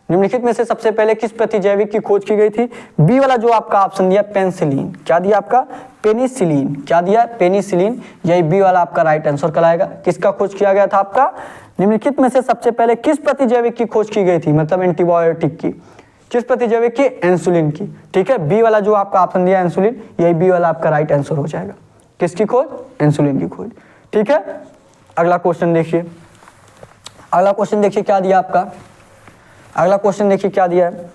निम्नलिखित में से सबसे पहले किस प्रतिजैविक की खोज की गई थी? बी वाला जो आपका ऑप्शन दिया पेनिसिलिन। क्या दिया आपका? पेनिसिलिन। क्या दिया? पेनिसिलिन। यही बी वाला आपका राइट आंसर कहलाएगा। किसका खोज किया गया था आपका? निम्नलिखित में से सबसे पहले किस प्रतिजैविक की खोज की गई थी, मतलब एंटीबायोटिक की, किस प्रतिजैविक की? इंसुलिन की। ठीक है, बी वाला जो आपका ऑप्शन दिया इंसुलिन, यही बी वाला आपका राइट आंसर हो जाएगा। किसकी खोज? इंसुलिन की खोज। ठीक है, अगला क्वेश्चन देखिए। अगला क्वेश्चन देखिए क्या दिया आपका। अगला क्वेश्चन देखिए क्या दिया है,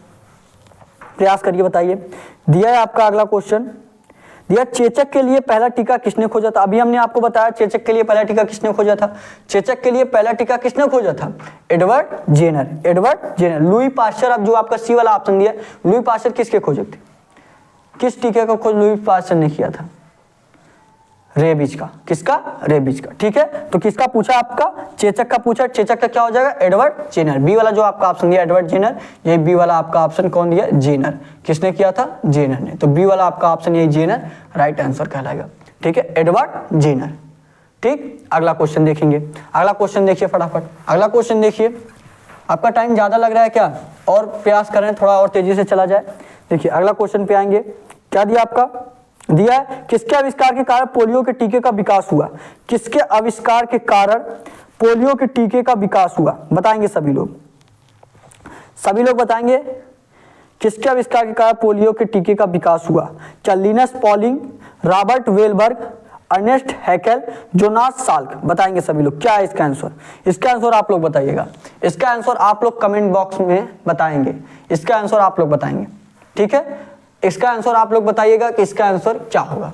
प्रयास करिए बताइए। दिया है आपका अगला क्वेश्चन, दिया चेचक के लिए पहला टीका किसने खोजा था। अभी हमने आपको बताया चेचक के लिए पहला टीका किसने खोजा था। चेचक के लिए पहला टीका किसने खोजा था, Edward Jenner, Edward Jenner. Louis Pasteur, अब जो आपका सी वाला ऑप्शन दिया, लुई पास्चर किसके खोजे थे, किस टीके का खोज लुई पास्चर ने किया था, रेबीज का। किसका, रेबीज का। ठीक है, तो किसका पूछा आपका, चेचक का पूछा। चेचक का क्या हो जाएगा, एडवर्ड जेनर। बी वाला जो आपका ऑप्शन दिया एडवर्ड जेनर, यही बी वाला आपका ऑप्शन कौन दिया, जेनर। किसने किया था, जेनर ने। तो बी वाला आपका ऑप्शन यही जेनर राइट आंसर कहलाएगा। ठीक है, एडवर्ड जेनर। ठीक, अगला क्वेश्चन देखेंगे। अगला क्वेश्चन देखिए फटाफट, अगला क्वेश्चन देखिए। आपका टाइम ज्यादा लग रहा है क्या, और प्रयास करें थोड़ा और तेजी से चला जाए। देखिए अगला क्वेश्चन पे आएंगे, क्या दिया आपका, दिया है किसके आविष्कार के कारण पोलियो के टीके का विकास हुआ। किसके आविष्कार के कारण पोलियो के टीके का विकास हुआ, बताएंगे सभी लोग, सभी लोग बताएंगे किसके आविष्कार के कारण पोलियो के टीके का विकास हुआ। क्या Linus Pauling, Robert Weinberg, Ernst Haeckel, Jonas Salk, बताएंगे सभी लोग क्या है इसका आंसर। इसका आंसर आप लोग बताइएगा, इसका आंसर आप लोग कमेंट बॉक्स में बताएंगे, इसका आंसर आप लोग बताएंगे। ठीक है, इसका आंसर आप लोग बताइएगा कि इसका आंसर क्या होगा।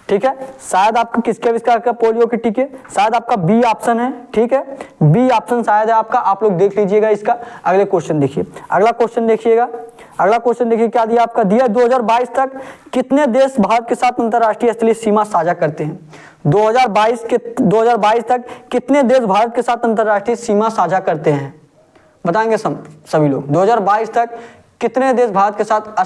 ठीक है, शायद आपका किसके आविष्कार का पोलियो के टीके, शायद आपका बी ऑप्शन है। ठीक है, बी ऑप्शन शायद है आपका, आप लोग देख लीजिएगा इसका। अगले क्वेश्चन देखिए, अगला क्वेश्चन देखिएगा, अगला क्वेश्चन देखिए क्या दिया आपका, दिया 2022 तक कितने देश भारत के साथ अंतर्राष्ट्रीय स्थलीय सीमा साझा करते हैं। 2022 तक कितने देश भारत के साथ अंतर्राष्ट्रीय सीमा साझा करते हैं, बताएंगे सभी लोग। 2022 तक कितने देश भारत के साथ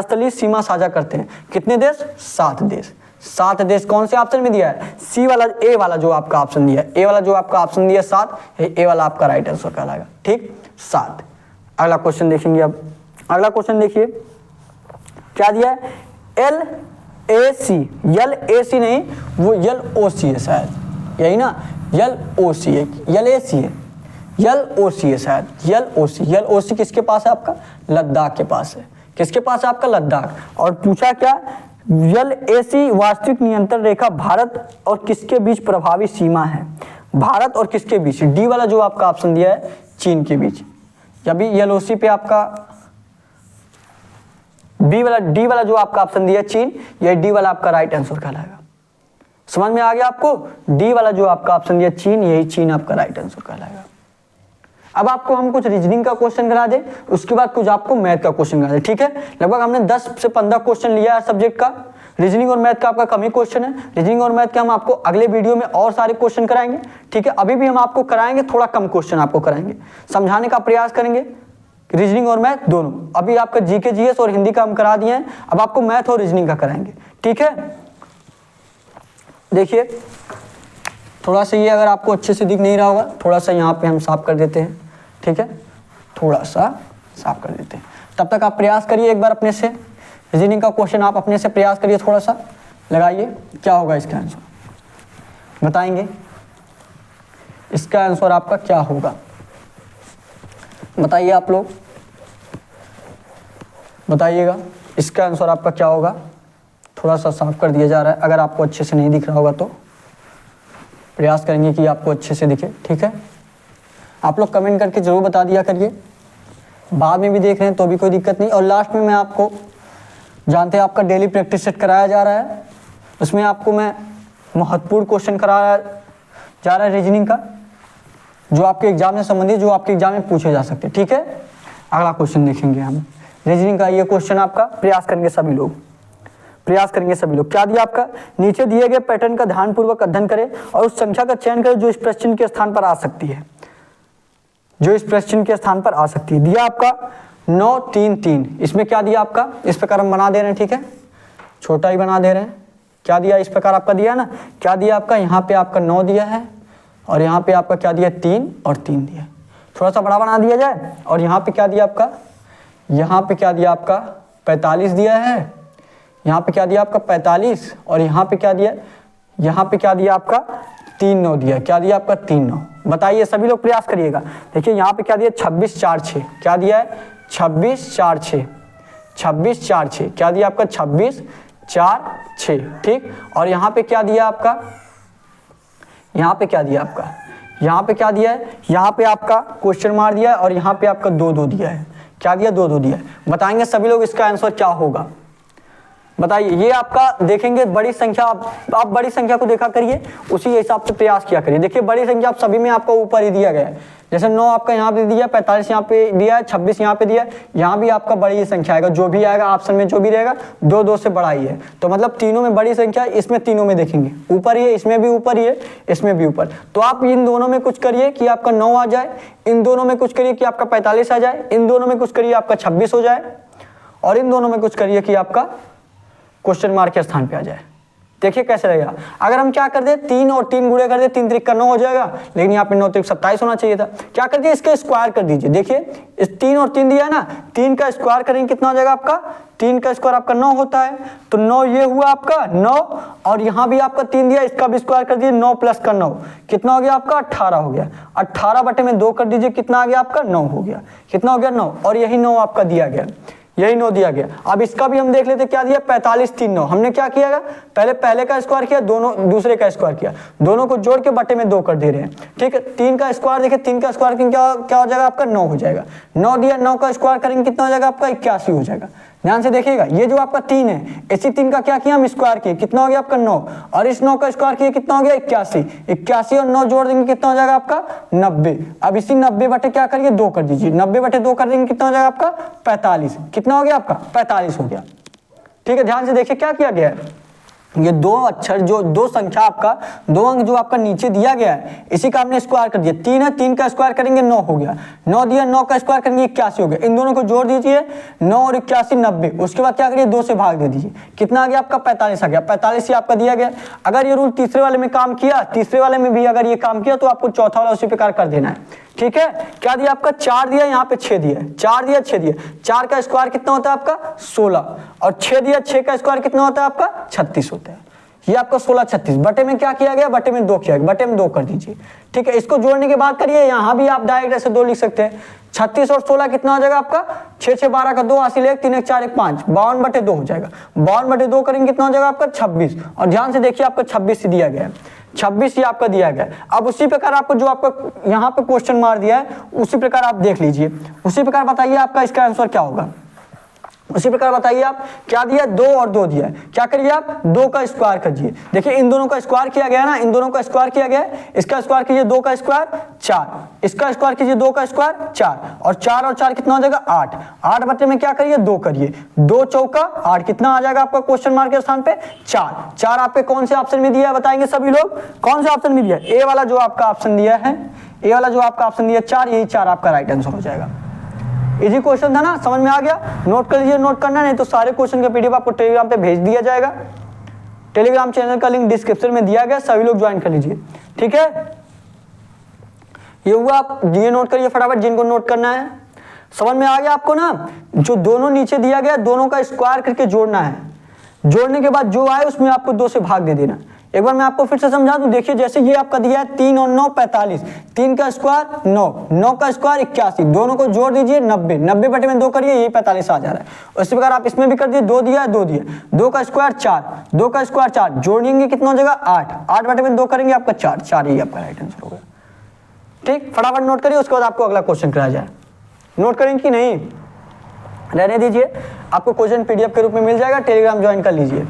स्थलीय सीमा साझा करते हैं, कितने देश, 7 देश। 7 देश कौन से ऑप्शन में दिया है, सी वाला, ए वाला जो आपका ऑप्शन दिया है, ए वाला जो आपका ऑप्शन दिया 7, ए वाला आपका राइट आंसर कहलाएगा। ठीक, 7। अगला क्वेश्चन देखेंगे। अब अगला क्वेश्चन देखिए क्या दिया है, LAC, LAC नहीं, वो LOC है शायद, यही ना, LOC है, LAC है, LOC है शायद, LOC किसके पास है आपका, लद्दाख के पास है। किसके पास है आपका, लद्दाख। और पूछा क्या, LAC वास्तविक नियंत्रण रेखा भारत और किसके बीच प्रभावी सीमा है, भारत और किसके बीच, डी वाला जो आपका ऑप्शन दिया है, चीन के बीच। अभी LOC पे आपका डी वाला जो आपका ऑप्शन दिया है, चीन, यह डी वाला आपका राइट आंसर कहलाएगा। समझ में आ गया आपको, डी वाला जो आपका ऑप्शन दिया चीन, यही चीन आपका राइट आंसर कहलाएगा। अब आपको हम कुछ रीजनिंग का क्वेश्चन करा दे, उसके बाद कुछ आपको मैथ का क्वेश्चन करा दे। ठीक है, लगभग हमने 10 से 15 क्वेश्चन लिया है सब्जेक्ट का। रीजनिंग और मैथ का आपका कम ही क्वेश्चन है। रीजनिंग और मैथ के हम आपको अगले वीडियो में और सारे क्वेश्चन कराएंगे। ठीक है, अभी भी हम आपको कराएंगे, थोड़ा कम क्वेश्चन आपको कराएंगे, समझाने का प्रयास करेंगे, रीजनिंग और मैथ दोनों। अभी आपका जीके जीएस और हिंदी का हम करा दिए हैं, अब आपको मैथ और रीजनिंग का कराएंगे। ठीक है, देखिए थोड़ा सा ये अगर आपको अच्छे से दिख नहीं रहा होगा, थोड़ा सा यहाँ पे हम साफ कर देते हैं। ठीक है, थोड़ा सा साफ कर देते हैं, तब तक आप प्रयास करिए एक बार अपने से, रीजनिंग का क्वेश्चन आप अपने से प्रयास करिए, थोड़ा सा लगाइए, क्या होगा इसका आंसर, बताएंगे इसका आंसर आपका क्या होगा, बताइए आप लोग, बताइएगा इसका आंसर आपका क्या होगा। थोड़ा सा साफ कर दिया जा रहा है, अगर आपको अच्छे से नहीं दिख रहा होगा तो प्रयास करेंगे कि आपको अच्छे से दिखे। ठीक है, आप लोग कमेंट करके जरूर बता दिया करिए, बाद में भी देख रहे हैं तो भी कोई दिक्कत नहीं। और लास्ट में मैं आपको, जानते हैं आपका डेली प्रैक्टिस सेट कराया जा रहा है, उसमें आपको मैं महत्वपूर्ण क्वेश्चन कराया जा रहा है रीजनिंग का, जो आपके एग्जाम से संबंधित, जो आपके एग्जाम में पूछे जा सकते हैं। ठीक है, अगला क्वेश्चन देखेंगे हम रीजनिंग का। ये क्वेश्चन आपका प्रयास करेंगे सभी लोग, प्रयास करेंगे सभी लोग। क्या दिया आपका, नीचे दिए गए पैटर्न का ध्यानपूर्वक अध्ययन करें और उस संख्या का चयन करें जो इस प्रश्न के स्थान पर आ सकती है, जो इस प्रश्न के स्थान पर आ सकती है। दिया आपका 9 3 3, इसमें क्या दिया आपका, इस प्रकार हम बना दे रहे हैं। ठीक है, छोटा ही बना दे रहे हैं। क्या दिया, इस प्रकार आपका दिया ना, क्या दिया आपका, यहाँ पे आपका 9 दिया है और यहाँ पे आपका क्या दिया, 3 और 3 दिया, थोड़ा सा बड़ा बना दिया जाए। और यहाँ पे क्या दिया आपका, यहाँ पे क्या दिया आपका 45 दिया है, यहाँ पे क्या दिया आपका 45, और यहाँ पे क्या दिया, यहाँ पे क्या दिया आपका 3 9 दिया, क्या दिया आपका 3 9। बताइए सभी लोग प्रयास करिएगा। देखिए यहाँ पे क्या दिया 26 4 6, क्या दिया है 26 4 6, 26 4 6, क्या दिया आपका 26 4 6। ठीक, और यहाँ पे क्या दिया आपका, यहाँ पे क्या दिया आपका, यहाँ पे क्या दिया है, यहाँ पे आपका क्वेश्चन मार दिया है और यहाँ पे आपका 2 2 दिया है। क्या दिया, 2 2 दिया है। बताएंगे सभी लोग इसका आंसर क्या होगा, बताइए। ये आपका देखेंगे बड़ी संख्या, आप बड़ी संख्या को देखा करिए, उसी के हिसाब से प्रयास किया करिए। देखिए बड़ी संख्या आप सभी में आपको ऊपर ही दिया गया है, जैसे 9 आपका यहाँ पे दिया, 45 यहाँ पे दिया है, 26 यहाँ पे दिया है, यहाँ भी आपका बड़ी संख्या आएगा, जो भी आएगा ऑप्शन में जो भी रहेगा 2 2 से बड़ा ही है। तो मतलब तीनों में बड़ी संख्या, इसमें तीनों में देखेंगे ऊपर ही है, इसमें भी ऊपर ही है, इसमें भी ऊपर। तो आप इन दोनों में कुछ करिए कि आपका 9 आ जाए, इन दोनों में कुछ करिए कि आपका 45 आ जाए, इन दोनों में कुछ करिए आपका 26 हो जाए, और इन दोनों में कुछ करिए कि आपका क्वेश्चन मार्क के स्थान पे आ जाए। देखिए कैसे रहेगा। अगर हम क्या कर दे, 3 और 3 गुणे कर दे, 3 त्रिक का 9 हो जाएगा, लेकिन यहाँ पे 9 त्रिक 27 होना चाहिए था। क्या कर दिया, इसका स्क्वायर कर दीजिए। देखिए इस 3 और 3 दिया है ना, 3 का स्क्वायर करेंगे कितना हो जाएगा आपका, 3 का स्क्वायर आपका 9 होता है, तो 9 ये हुआ आपका 9, और यहाँ भी आपका 3 दिया, इसका भी स्क्वायर कर दीजिए, 9 प्लस का 9 कितना हो गया आपका 18 हो गया। 18 बटे में 2 कर दीजिए, कितना आ गया आपका 9 हो गया। कितना हो गया 9, और यही 9 आपका दिया गया, यही 9 दिया गया। अब इसका भी हम देख लेते क्या दिया, 45 3 9। हमने क्या किया, पहले का स्क्वायर किया, दोनों दूसरे का स्क्वायर किया, दोनों को जोड़ के बटे में 2 कर दे रहे हैं। ठीक है, 3 का स्क्वायर देखिए, 3 का स्क्वायर क्या हो जाएगा आपका 9 हो जाएगा। 9 दिया, 9 का स्क्वायर करेंगे कितना हो जाएगा आपका 81 हो जाएगा। ध्यान से देखिएगा, ये जो आपका 3 है, इसी 3 का क्या किया हम स्क्वायर किए, कितना हो गया आपका 9, और इस 9 का स्क्वायर किया कितना हो गया 81। 81 और 9 जोड़ देंगे कितना हो जाएगा आपका 90। अब इसी 90 बटे क्या करिए 2 कर दीजिए, 90 बटे 2 कर देंगे कितना हो जाएगा आपका 45। कितना हो गया आपका 45 हो गया। ठीक है, ध्यान से देखिए क्या किया गया है, ये 2 अक्षर जो 2 संख्या आपका 2 अंक जो आपका नीचे दिया गया है, इसी का आपने स्क्वायर कर दिया। 3 है, 3 का स्क्वायर करेंगे 9 हो गया, 9 दिया, 9 का स्क्वायर करेंगे 81 हो गया। इन दोनों को जोड़ दीजिए, 9 और 81 90। उसके बाद क्या करिए 2 से भाग दे दीजिए, कितना आ गया आपका 45 आ गया। 45 ही आपका दिया गया। अगर ये रूल तीसरे वाले में काम किया, तीसरे वाले में भी अगर ये काम किया, तो आपको चौथा वाला उसी प्रकार कर देना है। ठीक है, क्या दिया आपका 4 दिया, यहाँ पे 6 दिया है, 4 दिया 6 दिया, 4 का स्क्वायर कितना होता है आपका 16, और 6 दिया, 6 का स्क्वायर कितना होता है आपका 36 होता है। ये आपका 16 36 बटे में क्या किया गया, बटे में 2 किया गया, बटे में 2 कर दीजिए। ठीक है, इसको जोड़ने के बाद करिए, यहाँ भी आप डायरेक्ट ऐसे 2 लिख सकते हैं। 36 और 16 कितना हो जाएगा आपका 6 6 12 का 2 हासिल 1 3 1 4 1 5, 52 बटे 2 हो जाएगा। 52 बटे 2 करेंगे कितना हो जाएगा आपका 26, और ध्यान से देखिए आपका 26 ही दिया गया है, 26 ही आपका दिया गया। अब उसी प्रकार आपको जो आपका यहाँ पे क्वेश्चन मार दिया है, उसी प्रकार आप देख लीजिए, उसी प्रकार बताइए आपका इसका आंसर क्या होगा। उसी प्रकार बताइए आप क्या दिया, 2 और 2 दिया है, क्या करिए आप 2 का स्क्वायर करिए। देखिए इन दोनों का स्क्वायर किया गया है ना, इन दोनों का स्क्वायर किया गया है, इसका स्क्वायर कीजिए 2 का स्क्वायर 4, इसका स्क्वायर कीजिए 2 का स्क्वायर 4, और 4 और 4 कितना हो जाएगा 8। 8 बटे में क्या करिए 2 करिए, 2 चौका 8 कितना आ जाएगा आपका क्वेश्चन मार्क के स्थान पे 4। 4 आपके कौन से ऑप्शन में दिया है बताएंगे सभी लोग, कौन से ऑप्शन में दिया है, ए वाला जो आपका ऑप्शन दिया है, ए वाला जो आपका ऑप्शन दिया 4, यही 4 आपका राइट आंसर हो जाएगा। इजी क्वेश्चन था ना, समझ में आ गया। नोट कर लीजिए, नोट करना नहीं तो सारे क्वेश्चन का पीडीएफ आपको टेलीग्राम पे भेज दिया जाएगा। टेलीग्राम चैनल का लिंक डिस्क्रिप्शन में दिया गया, सभी लोग ज्वाइन कर लीजिए। ठीक है, ये हुआ, आप ये नोट करिए फटाफट जिनको नोट करना है। समझ में आ गया आपको ना, जो दोनों नीचे दिया गया दोनों का स्क्वायर करके जोड़ना है, जोड़ने के बाद जो आए उसमें आपको 2 से भाग दे देना। एक बार मैं आपको फिर से समझा दूं, देखिए जैसे ये आपका दिया है 3 और 9 45, 3 का स्क्वायर 9, 9 का स्क्वायर 81, दोनों को जोड़ दीजिए 90, 90 बटे में 2 करिए, यही 45 आ जा रहा है। उसी प्रकार आप इसमें भी कर दिए, 2 दिया है 2 दिया, 2 का स्क्वायर 4, 2 का स्क्वायर 4, जोड़ेंगे कितना हो जाएगा 8, 8 बटे में 2 करेंगे आपका 4, 4 ही आपका राइट आंसर होगा। ठीक, फटाफट नोट करिए, उसके बाद आपको अगला क्वेश्चन कराया जाए। नोट करेंगे कि नहीं, रहने दीजिए, आपको क्वेश्चन पीडीएफ के रूप में मिल जाएगा, टेलीग्राम ज्वाइन कर लीजिए।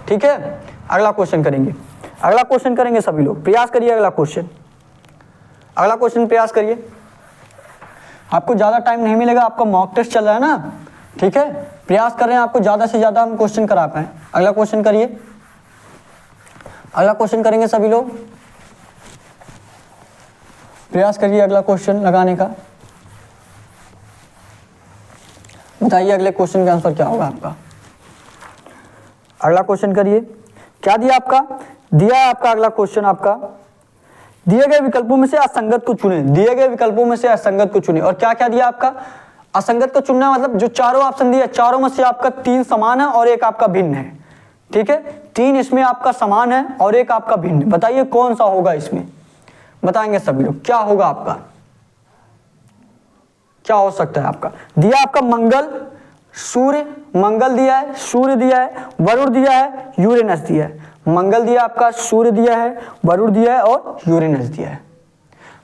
ठीक है, अगला क्वेश्चन करेंगे, अगला क्वेश्चन करेंगे सभी लोग, प्रयास करिए अगला क्वेश्चन, अगला क्वेश्चन प्रयास करिए। आपको ज्यादा टाइम नहीं मिलेगा, आपका मॉक टेस्ट चल रहा है ना। ठीक है, प्रयास कर रहे हैं आपको ज्यादा से ज्यादा हम क्वेश्चन करा पाए। अगला क्वेश्चन करिए, अगला क्वेश्चन करेंगे सभी लोग, प्रयास करिए अगला क्वेश्चन लगाने का। बताइए अगले क्वेश्चन का आंसर क्या होगा आपका। अगला क्वेश्चन करिए, क्या दिया आपका, दिया है आपका अगला क्वेश्चन आपका, दिए गए विकल्पों में से असंगत को चुने, दिए गए विकल्पों में से असंगत को चुने। और क्या क्या दिया आपका, असंगत को चुनना मतलब जो चारों ऑप्शन दिए, चारों में से आपका 3 समान है और एक आपका भिन्न है। ठीक है, 3 इसमें आपका समान है और एक आपका भिन्न। बताइए कौन सा होगा इसमें, बताएंगे सभी लोग क्या होगा आपका, क्या हो सकता है आपका। दिया आपका मंगल, सूर्य, मंगल दिया है, सूर्य दिया है, वरुण दिया है, यूरेनस दिया है। मंगल दिया आपका, सूर्य दिया है, वरुण दिया है और यूरेनस दिया है।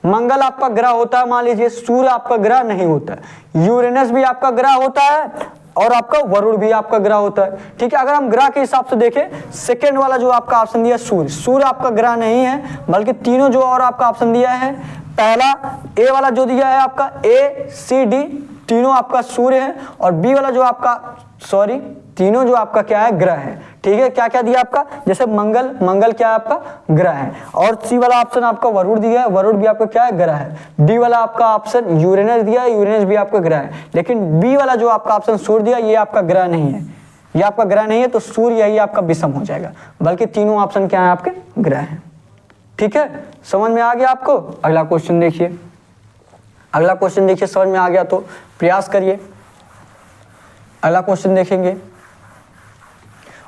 मंगल आपका ग्रह होता है, मान लीजिए सूर्य आपका ग्रह नहीं होता है, यूरेनस भी आपका ग्रह होता है और आपका वरुण भी आपका ग्रह होता है। ठीक है, अगर हम ग्रह के हिसाब से देखें, सेकेंड वाला जो आपका ऑप्शन दिया सूर्य, सूर्य आपका ग्रह नहीं है, बल्कि तीनों जो और आपका ऑप्शन दिया है, पहला ए वाला जो दिया है आपका ए सी डी, तीनों आपका सूर्य है, और बी वाला जो आपका तीनों जो आपका क्या है ग्रह है। ठीक है, क्या क्या दिया आपका, जैसे मंगल, मंगल क्या है आपका ग्रह है, और सी वाला ऑप्शन आपका वरुण दिया है, वरुण भी आपका क्या है ग्रह है। डी वाला आपका ऑप्शन यूरेनस दिया है, यूरेनस भी आपका ग्रह है। लेकिन बी वाला जो आपका ऑप्शन सूर्य दिया, ये आपका ग्रह नहीं है, ये आपका ग्रह नहीं है, तो सूर्य यही आपका विषम हो जाएगा, बल्कि तीनों ऑप्शन क्या है आपके ग्रह हैं। ठीक है, समझ में आ गया आपको। अगला क्वेश्चन देखिए, अगला क्वेश्चन देखिए, समझ में आ गया तो प्रयास करिए। अगला क्वेश्चन देखेंगे,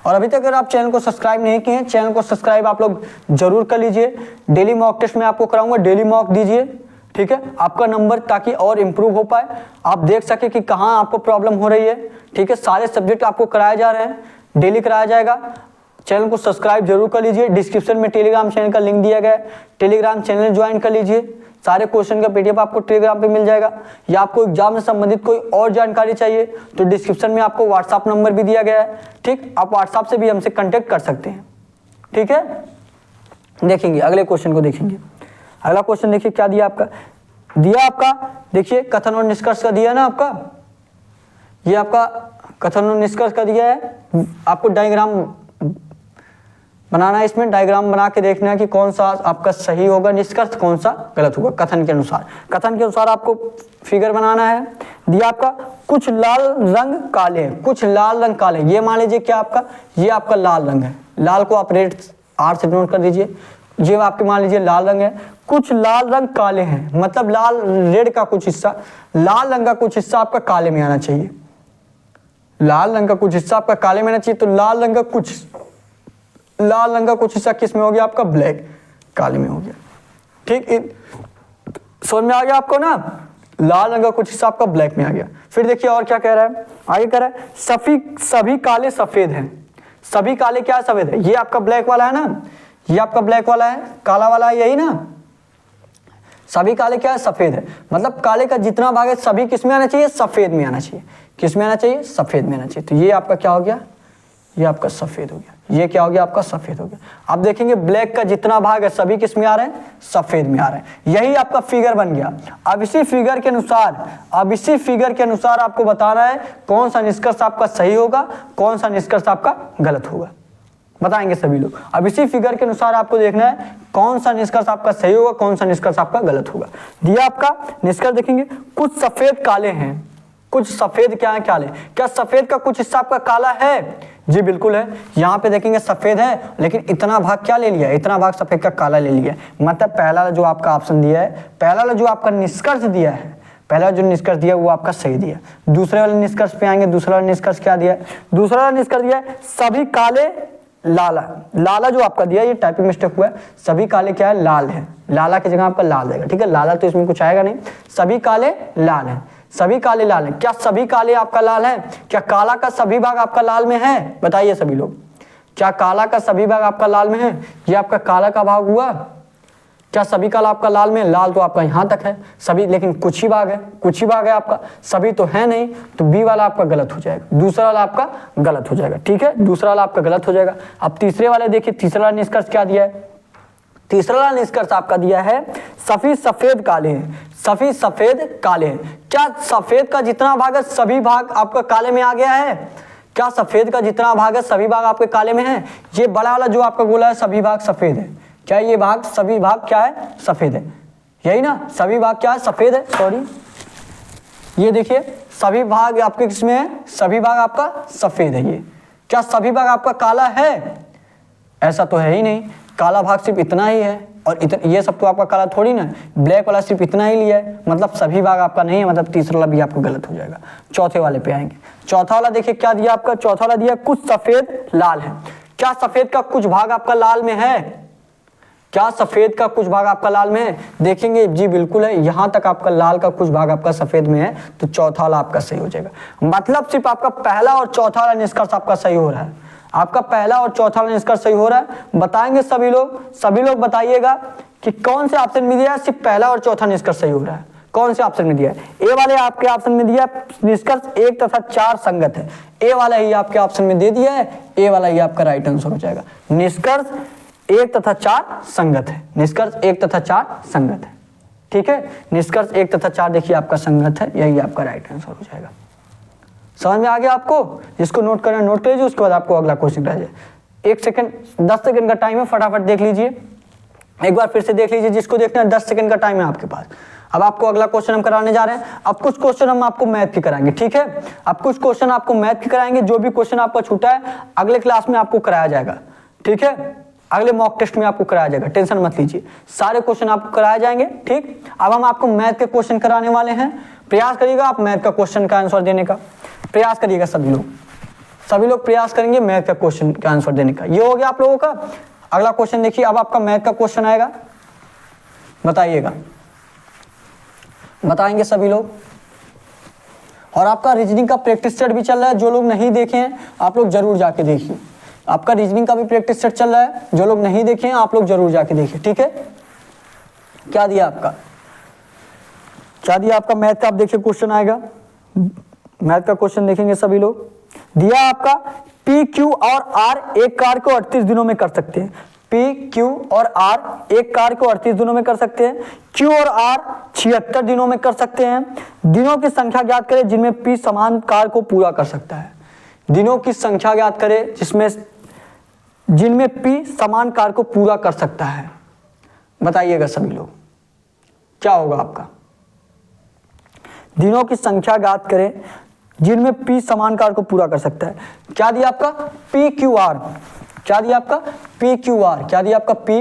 और अभी तक अगर आप चैनल को सब्सक्राइब नहीं किए हैं, चैनल को सब्सक्राइब आप लोग जरूर कर लीजिए। डेली मॉक टेस्ट में आपको कराऊंगा, डेली मॉक दीजिए। ठीक है, आपका नंबर ताकि और इम्प्रूव हो पाए, आप देख सके कि कहाँ आपको प्रॉब्लम हो रही है। ठीक है, सारे सब्जेक्ट आपको कराए जा रहे हैं, डेली कराया जाएगा। चैनल को सब्सक्राइब जरूर कर लीजिए। डिस्क्रिप्शन में टेलीग्राम चैनल का लिंक दिया गया है, टेलीग्राम चैनल ज्वाइन कर लीजिए। सारे क्वेश्चन का पीडीएफ आपको टेलीग्राम पे मिल जाएगा। या आपको एग्जाम से संबंधित कोई और जानकारी चाहिए तो डिस्क्रिप्शन में आपको व्हाट्सएप नंबर भी दिया गया है। ठीक, आप व्हाट्सएप से भी हमसे कांटेक्ट कर सकते हैं। ठीक है, देखेंगे अगले क्वेश्चन को देखेंगे। अगला क्वेश्चन देखिए क्या दिया आपका, दिया आपका देखिए कथन और निष्कर्ष का दिया ना आपका, ये आपका कथन और निष्कर्ष का दिया है। आपको डायग्राम बनाना है, इसमें डायग्राम बना के देखना है कि कौन सा आपका सही होगा निष्कर्ष, कौन सा गलत होगा कथन के अनुसार। कथन के अनुसार आपको फिगर बनाना है। दिया आपका कुछ लाल रंग काले, कुछ लाल रंग काले, ये मान लीजिए क्या आपका, ये आपका लाल रंग है, लाल को आप रेड आर से नोट कर दीजिए। ये आपके मान लीजिए लाल रंग है, कुछ लाल रंग काले हैं, मतलब लाल रेड का कुछ हिस्सा, लाल रंग का कुछ हिस्सा आपका काले में आना चाहिए। लाल रंग का कुछ हिस्सा आपका काले में आना चाहिए, तो लाल रंग का कुछ हिस्सा किस में हो गया आपका, ब्लैक, काले में हो गया। ठीक, समझ में आ गया आपको ना, लाल रंग का कुछ हिस्सा आपका ब्लैक में आ गया। फिर देखिए और क्या कह रहा है, आगे कह रहा है सभी काले सफेद हैं। सभी काले क्या सफेद है, ये आपका ब्लैक वाला है ना, ये आपका ब्लैक वाला है, काला वाला है, यही ना। सभी काले क्या है, सफेद है, मतलब काले का जितना भाग है सभी किस में आना चाहिए, सफेद में आना चाहिए। किस में आना चाहिए, सफेद में आना चाहिए। तो ये आपका क्या हो गया, ये आपका सफेद हो गया। ये क्या हो गया आपका, सफेद हो गया। आप देखेंगे ब्लैक का जितना भाग है सभी किस में आ रहे हैं, सफेद में आ रहे हैं। यही आपका फिगर बन गया। अब इसी फिगर के अनुसार आपको बताना है कौन सा निष्कर्ष आपका सही होगा, कौन सा निष्कर्ष आपका गलत होगा, बताएंगे सभी लोग। अब इसी फिगर के अनुसार आपको देखना है कौन सा निष्कर्ष आपका सही होगा, कौन सा निष्कर्ष आपका गलत होगा। दिया आपका निष्कर्ष देखेंगे, कुछ सफेद काले हैं, कुछ सफेद क्या है, काले। क्या सफेद का कुछ हिस्सा आपका काला है, जी बिल्कुल है। यहाँ पे देखेंगे सफेद है, लेकिन इतना भाग क्या ले लिया, इतना भाग सफेद का काला ले लिया। मतलब पहला जो आपका ऑप्शन दिया है, पहला जो आपका निष्कर्ष दिया है, पहला जो निष्कर्ष दिया वो आपका सही दिया। दूसरे वाले निष्कर्ष पे आएंगे, दूसरा वाला निष्कर्ष क्या दिया है, दूसरा वाला निष्कर्ष दिया है सभी काले लाला, लाला जो आपका दिया, ये टाइपिंग मिस्टेक हुआ है, सभी काले क्या है, लाल है, लाला की जगह आपका लाल आएगा। ठीक है, लाला तो इसमें कुछ आएगा नहीं, सभी काले लाल है, सभी काले लाल हैं। क्या सभी काले आपका लाल है, क्या काला का सभी भाग आपका लाल में है, बताइए सभी लोग, क्या काला का सभी भाग आपका लाल में है, ये आपका काला का भाग हुआ। क्या सभी काला आपका लाल में, लाल तो आपका यहाँ तक है सभी, लेकिन कुछ ही भाग है, कुछ ही भाग है आपका, सभी तो है नहीं, तो बी वाला आपका गलत हो जाएगा, दूसरा वाला आपका गलत हो जाएगा। ठीक है, दूसरा वाला आपका गलत हो जाएगा। अब तीसरे वाले देखिए, तीसरा वाला निष्कर्ष क्या दिया है, तीसरा वाला निष्कर्ष आपका दिया है सभी सफेद काले हैं, सभी सफेद काले हैं। क्या सफेद का जितना भाग है सभी भाग आपका काले में आ गया है, क्या सफेद का जितना भाग है सभी भाग आपके काले में है। ये बड़ा वाला जो आपका गोला है सभी भाग सफेद है, क्या ये भाग सभी भाग क्या है, सफेद है, यही ना, सभी भाग क्या है, सफेद है। सॉरी, ये देखिए सभी भाग आपके किसमें है, सभी भाग आपका सफेद है। ये क्या सभी भाग आपका काला है, ऐसा तो है ही नहीं, काला भाग सिर्फ इतना ही है, और ये सब तो आपका काला थोड़ी ना, ब्लैक वाला सिर्फ इतना ही लिया है, मतलब सभी भाग आपका नहीं है, मतलब तीसरा वाला भी आपका गलत हो जाएगा। चौथे वाले पे आएंगे, चौथा वाला देखिए क्या दिया आपका, चौथा वाला दिया कुछ सफेद लाल है। क्या सफेद का कुछ भाग आपका लाल में है, क्या सफेद का कुछ भाग आपका लाल में है, देखेंगे जी बिल्कुल है, यहां तक आपका लाल का कुछ भाग आपका सफेद में है, तो चौथा वाला आपका सही हो जाएगा। मतलब सिर्फ आपका पहला और चौथा वाला निष्कर्ष आपका सही हो रहा है, आपका पहला और चौथा वाला निष्कर्ष सही हो रहा है। बताएंगे सभी लोग बताइएगा कि कौन से ऑप्शन में दिया है सिर्फ पहला और चौथा निष्कर्ष सही हो रहा है। कौन से ऑप्शन में दिया है? ए वाले आपके ऑप्शन में दिया है निष्कर्ष 1 तथा 4 संगत है। ए वाला ही आपके ऑप्शन में दे दिया है, ए वाला ही आपका राइट आंसर हो जाएगा। निष्कर्ष 1 तथा 4 संगत है। निष्कर्ष 1 तथा 4 संगत है। ठीक है, निष्कर्ष 1 तथा 4 देखिए आपका संगत है, यही आपका राइट आंसर हो जाएगा। समझ में आ गया आपको? जिसको नोट करना नोट कर लीजिए, उसके बाद आपको अगला क्वेश्चन रह जाए। 1 सेकंड 10 सेकंड का टाइम है, फटाफट देख लीजिए, एक बार फिर से देख लीजिए। जिसको देखना है 10 सेकंड का टाइम है आपके पास। अब आपको अगला क्वेश्चन हम कराने जा रहे हैं। अब कुछ क्वेश्चन हम आपको मैथ के कराएंगे, ठीक है। अब कुछ क्वेश्चन आपको मैथ के कराएंगे, जो भी क्वेश्चन आपका छूटा है अगले क्लास में आपको कराया जाएगा, ठीक है। अगले मॉक टेस्ट में आपको कराया जाएगा, टेंशन मत लीजिए, सारे क्वेश्चन आपको कराए जाएंगे, ठीक। अब हम आपको मैथ के क्वेश्चन कराने वाले हैं। प्रयास करिएगा आप मैथ का क्वेश्चन का आंसर देने का, प्रयास करिएगा सभी लोग प्रयास करेंगे मैथ का क्वेश्चन का आंसर देने का। ये हो गया आप लोगों का। अगला क्वेश्चन देखिए, अब आपका मैथ का क्वेश्चन आएगा, बताइएगा, बताएंगे सभी लोग। और आपका रीजनिंग का प्रैक्टिस सेट भी चल रहा है, जो लोग नहीं देखे हैं आप लोग जरूर जाके देखिए। आपका रीजनिंग का भी प्रैक्टिस सेट चल रहा है, जो लोग नहीं देखे हैं आप लोग जरूर जाके देखिए, ठीक है। क्या दिया आपका, क्या दिया आपका मैथ का? आप देखिए क्वेश्चन आएगा, मैथ का क्वेश्चन देखेंगे सभी लोग। दिया आपका पी क्यू और आर एक कार्य को 38 दिनों में कर सकते हैं। पी क्यू और आर एक कार्य को 38 दिनों में कर सकते हैं। क्यू और आर 76 दिनों में कर सकते हैं। दिनों की संख्या ज्ञात करें जिनमें पी समान कार्य को पूरा कर सकता है। दिनों की संख्या ज्ञात करें जिनमें पी समान कार्य को पूरा कर सकता है। बताइएगा सभी लोग, क्या होगा आपका? दिनों की संख्या ज्ञात करें जिनमें पी समान कार्य को पूरा कर सकता है। क्या दिया आपका? P Q R. क्या दिया आपका? P Q R. क्या दिया आपका? P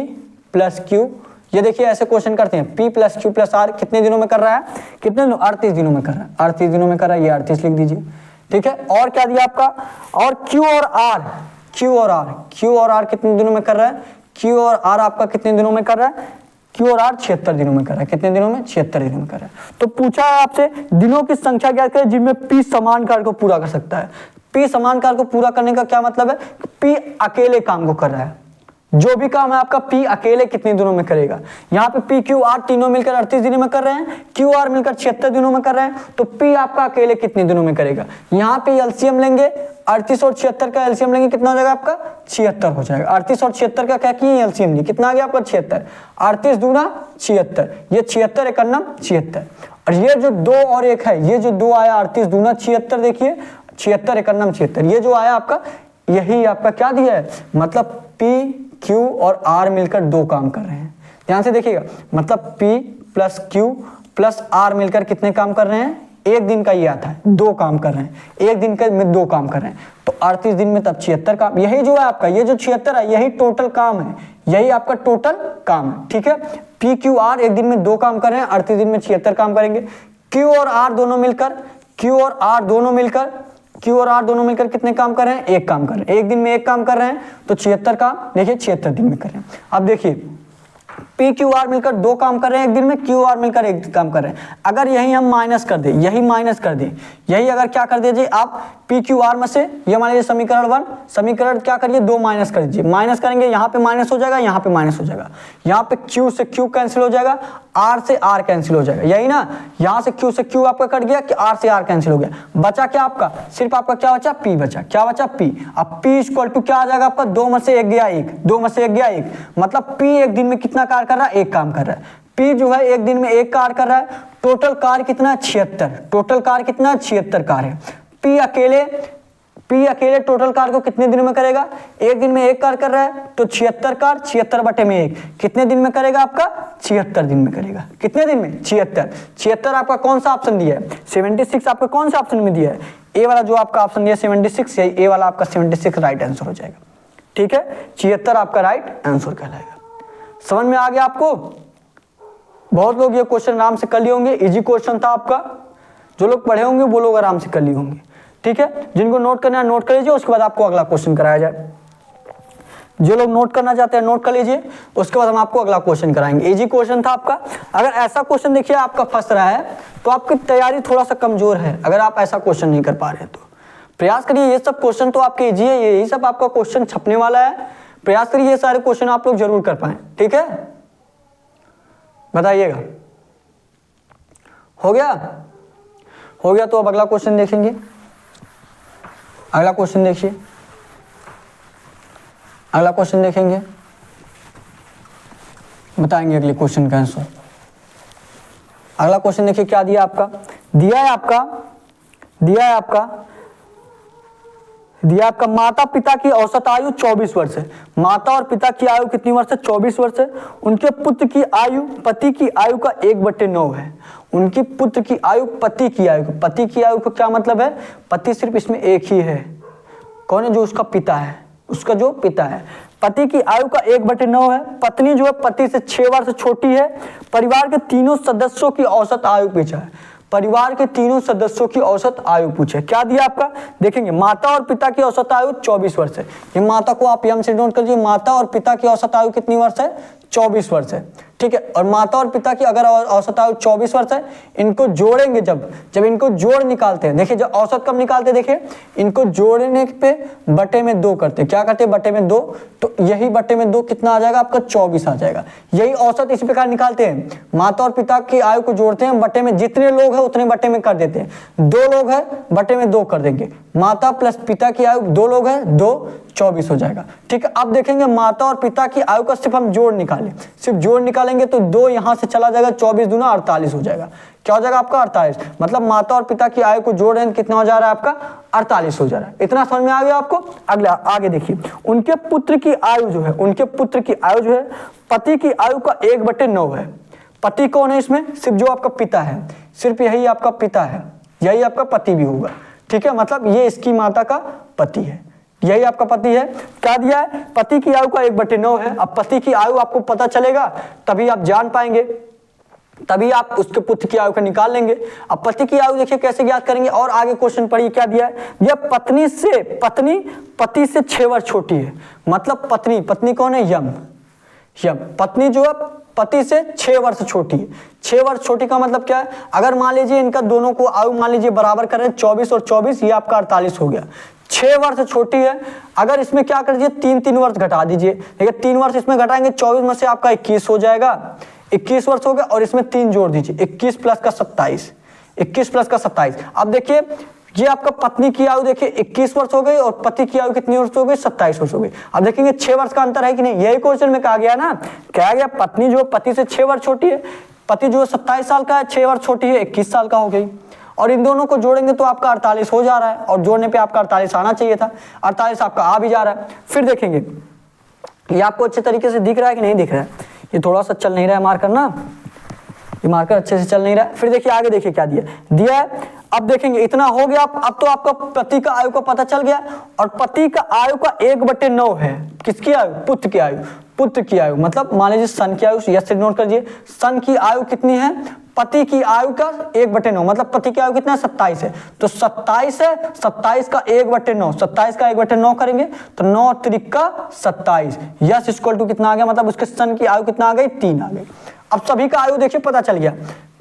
plus Q. ये देखिए ऐसे क्वेश्चन करते हैं, P plus Q plus R कितने दिनों में कर रहा है? कितने दिनों? 38 दिनों में कर रहा है। 38 दिनों में कर रहा है, ये 38 लिख दीजिए, ठीक है। और क्या दिया आपका? और क्यू और आर, क्यू और आर, क्यू और आर कितने दिनों में कर रहा है? क्यू और आर आपका कितने दिनों में कर रहा है? क्यू और आर 76 दिनों में कर रहा है। कितने दिनों में? 76 दिनों में कर रहा है। तो पूछा है आपसे दिनों की संख्या ज्ञात करें जिनमें पी समान कार्य को पूरा कर सकता है। पी समान कार्य को पूरा करने का क्या मतलब है? पी अकेले काम को कर रहा है। जो भी काम है आपका पी अकेले कितने दिनों में करेगा? यहाँ पे पी क्यू आर तीनों मिलकर 38 दिनों में कर रहे हैं, क्यू आर मिलकर 76 दिनों में कर रहे हैं, तो पी आपका अकेले कितने दिनों में करेगा? यहाँ पे एलसीएम लेंगे, 38 और 76 का एलसीएम लेंगे, कितना हो जाएगा आपका? 76 हो जाएगा। 38 और 76 का क्या किए एलसीएम लिए, कितना आ गया आपका? 76। 38 दूना 76, ये 76 एक अन्नम 76। और ये जो 2 और 1 है, ये जो 2 आया 38 दूना 76, देखिए 76 एक अन्नम 76, ये जो आया आपका यही आपका क्या दिया है? मतलब पी क्यू और आर मिलकर 2 काम कर रहे हैं। ध्यान से देखिएगा, मतलब P plus Q plus R मिलकर कितने काम कर रहे हैं? एक दिन का ये आता है, 2 काम कर रहे हैं। एक दिन का में 2 काम कर रहे हैं, तो 38 दिन में तब 76 काम। यही जो है आपका, ये जो 76 है यही टोटल काम है, यही आपका टोटल काम है, ठीक है। पी क्यू आर एक दिन में 2 काम कर रहे हैं, 38 दिन में 76 काम करेंगे। क्यू और आर दोनों मिलकर, क्यू और आर दोनों मिलकर, क्यू और आर दोनों मिलकर कितने काम कर रहे हैं? 1 काम कर रहे हैं। एक दिन में 1 काम कर रहे हैं, तो 76 काम, देखिए 76 दिन में कर रहे हैं। अब देखिए पी क्यू आर मिलकर 2 काम कर रहे हैं एक दिन में, क्यू आर मिलकर 1 काम कर रहे हैं। अगर यही हम माइनस कर दें, यही माइनस कर दें, यही अगर क्या कर दीजिए आप पी क्यू आर में से, ये मान लीजिए समीकरण 1, समीकरण क्या करिए 2 माइनस कर दीजिए। माइनस करेंगे, यहाँ पे माइनस हो जाएगा, यहाँ पे माइनस हो जाएगा, यहाँ पे क्यू से क्यू कैंसिल हो जाएगा, आर से आर कैंसिल हो जाएगा, यही ना। यहाँ से क्यू आपका कट गया, कि आर से आर कैंसिल हो गया, बचा क्या आपका? सिर्फ आपका क्या बचा? पी बचा। क्या बचा? पी। अब पी इक्वल टू क्या आ जाएगा आपका? 2 में से 1 गया 1, 2 में से 1 गया 1, मतलब पी एक दिन में कितना कार्य कर रहा है? 1 काम कर रहा है। पी जो है एक दिन में 1 कार्य कर रहा है। टोटल कार्य कितना? 76। टोटल कार्य कितना? 76 कार्य है। पी अकेले टोटल कार्य को कितने दिनों में करेगा? एक दिन में 1 कार्य कर रहा है, तो 76 कार्य 76 बटे में 1 कितने दिन में करेगा आपका? 76 दिन में करेगा। कितने दिन में? 76। 76 आपका कौन सा ऑप्शन दिया है? 76 आपका कौन सा ऑप्शन में दिया है? ए वाला जो आपका ऑप्शन दिया 76, यही ए वाला आपका 76 राइट आंसर हो जाएगा, ठीक है। 76 आपका राइट आंसर कहलाएगा। समझ में आ गया आपको? बहुत लोग ये क्वेश्चन आराम से कर लिए होंगे, इजी क्वेश्चन था आपका, जो लोग पढ़े होंगे वो लोग आराम से कर लिए होंगे, ठीक है। जिनको नोट करना है नोट कर लीजिए, उसके बाद आपको अगला क्वेश्चन कराया जाए। जो लोग नोट करना चाहते हैं नोट कर लीजिए, उसके बाद हम आपको अगला क्वेश्चन कराएंगे। इजी क्वेश्चन था आपका। अगर ऐसा क्वेश्चन देखिए आपका फंस रहा है तो आपकी तैयारी थोड़ा सा कमजोर है। अगर आप ऐसा क्वेश्चन नहीं कर पा रहे हैं तो प्रयास करिए, ये सब क्वेश्चन तो आपके इजी है, यही सब आपका क्वेश्चन छपने वाला है। प्रयास करिए ये सारे क्वेश्चन आप लोग जरूर कर पाए, ठीक है। बताइएगा। हो गया? हो गया तो अब अगला क्वेश्चन देखेंगे। अगला क्वेश्चन देखिए, अगला क्वेश्चन देखेंगे, बताएंगे अगले क्वेश्चन का आंसर। अगला क्वेश्चन देखिए क्या दिया आपका, दिया है आपका माता पिता की औसत आयु 24 वर्ष है। माता और पिता की आयु कितनी वर्ष है? 24 वर्ष है। उनके पुत्र की आयु पति की आयु का 1/9 है। उनकी पुत्र की आयु पति की आयु का क्या मतलब है? पति सिर्फ इसमें एक ही है। कौन है? जो उसका पिता है, उसका जो पिता है। पति की आयु का 1/9 है। पत्नी जो है पति से 6 वर्ष छोटी है। परिवार के तीनों सदस्यों की औसत आयु पूछा है। परिवार के तीनों सदस्यों की औसत आयु पूछे। क्या दिया आपका? देखेंगे माता और पिता की औसत आयु 24 वर्ष है। ये माता को आप यम से नोट कर लीजिए, माता और पिता की औसत आयु कितनी वर्ष है? 24 वर्ष है। ठीक है, और माता और पिता की अगर औसत आयु 24 वर्ष है, इनको जोड़ेंगे जब इनको जोड़ निकालते हैं, देखिए जब औसत कब निकालते हैं, देखिए इनको जोड़ने पे बटे में 2 करते हैं। क्या करते हैं? बटे में 2। तो यही बटे में 2 कितना आ जाएगा आपका? 24 आ जाएगा। यही औसत इस प्रकार निकालते हैं, माता और पिता की आयु को जोड़ते हैं, बटे में जितने लोग हैं उतने बटे में कर देते हैं। 2 लोग हैं, बटे में 2 कर देंगे। माता प्लस पिता की आयु 2 लोग हैं, 2 24 हो जाएगा। ठीक है, अब देखेंगे माता और पिता की आयु का सिर्फ हम जोड़ निकालें, सिर्फ जोड़ निकालेंगे तो 2 यहां से चला जाएगा, 24 दूना 48 हो जाएगा। क्या हो जाएगा आपका? 48। मतलब माता और पिता की आयु को जोड़ रहे हैं, कितना हो जा रहा है आपका? 48 हो जा रहा है। इतना समझ में आ गया आपको? अगला आगे देखिए, उनके पुत्र की आयु जो है, पति की आयु का 1/9 है। पति कौन है इसमें? सिर्फ जो आपका पिता है, सिर्फ यही आपका पिता है, यही आपका पति भी होगा। ठीक है, मतलब ये इसकी माता का पति है, यही आपका पति है। क्या दिया है? पति की आयु का 1/9 है। अब पति की आयु आपको पता चलेगा तभी आप जान पाएंगे, तभी आप उसके पुत्र की आयु को निकाल लेंगे। अब पति की आयु देखिए कैसे ज्ञात करेंगे, और आगे क्वेश्चन पढ़िए क्या दिया है। यह पत्नी पति से 6 वर्ष छोटी है। मतलब पत्नी कौन है? यम। पत्नी जो है पति से 6 वर्ष छोटी है। 6 वर्ष छोटी का मतलब क्या है? अगर मान लीजिए इनका दोनों को आयु मान लीजिए बराबर करें, 24 और 24, ये आपका 48 हो गया। 6 वर्ष छोटी है। अगर इसमें क्या कर दीजिए, 3 वर्ष घटा दीजिए। देखिए 3 वर्ष इसमें घटाएंगे, 24 में से आपका 21 हो जाएगा, 21 वर्ष हो गया। और इसमें 3 जोड़ दीजिए, 21 प्लस का 27, 21 प्लस का 27। अब देखिए ये आपका पत्नी की आयु देखिए 21 वर्ष हो गई और पति की आयु कितनी वर्ष हो गई? 27 वर्ष हो गई। अब देखेंगे 6 वर्ष का अंतर है कि नहीं? यही क्वेश्चन में कहा गया ना, कहा गया पत्नी जो पति से 6 वर्ष छोटी है, पति जो 27 साल का है, 6 वर्ष छोटी है, 21 साल का हो गई। और इन दोनों को जोड़ेंगे तो आपका 48 हो जा रहा है, और जोड़ने पे आपका 48 आना चाहिए था, 48 आपका आ भी जा रहा है। फिर देखेंगे ये आपको अच्छे तरीके से दिख रहा है कि नहीं दिख रहा है? ये थोड़ा सा चल नहीं रहा है मार्कर ना, ये मार्कर अच्छे से चल नहीं रहा है। फिर देखिए आगे देखिए क्या दिया है। अब देखेंगे इतना हो गया, अब तो आपका पति का आयु का पता चल गया, और पति का आयु का 1/9 है। किसकी आयु? पुत्र की आयु मतलब मान लीजिए सन की आयु, यस नोट कर लीजिए। सन की आयु कितनी है? पति की आयु का 1/9, मतलब पति की आयु कितना है? 27 है। तो 27 है, 27 का 1/9, 27 का 1/9 करेंगे तो 9 त्रिका 27, यस इक्वल टू कितना आ गया? मतलब उसके सन की आयु कितना आ गई? 3 आ गई। अब सभी का आयु देखिए पता चल गया,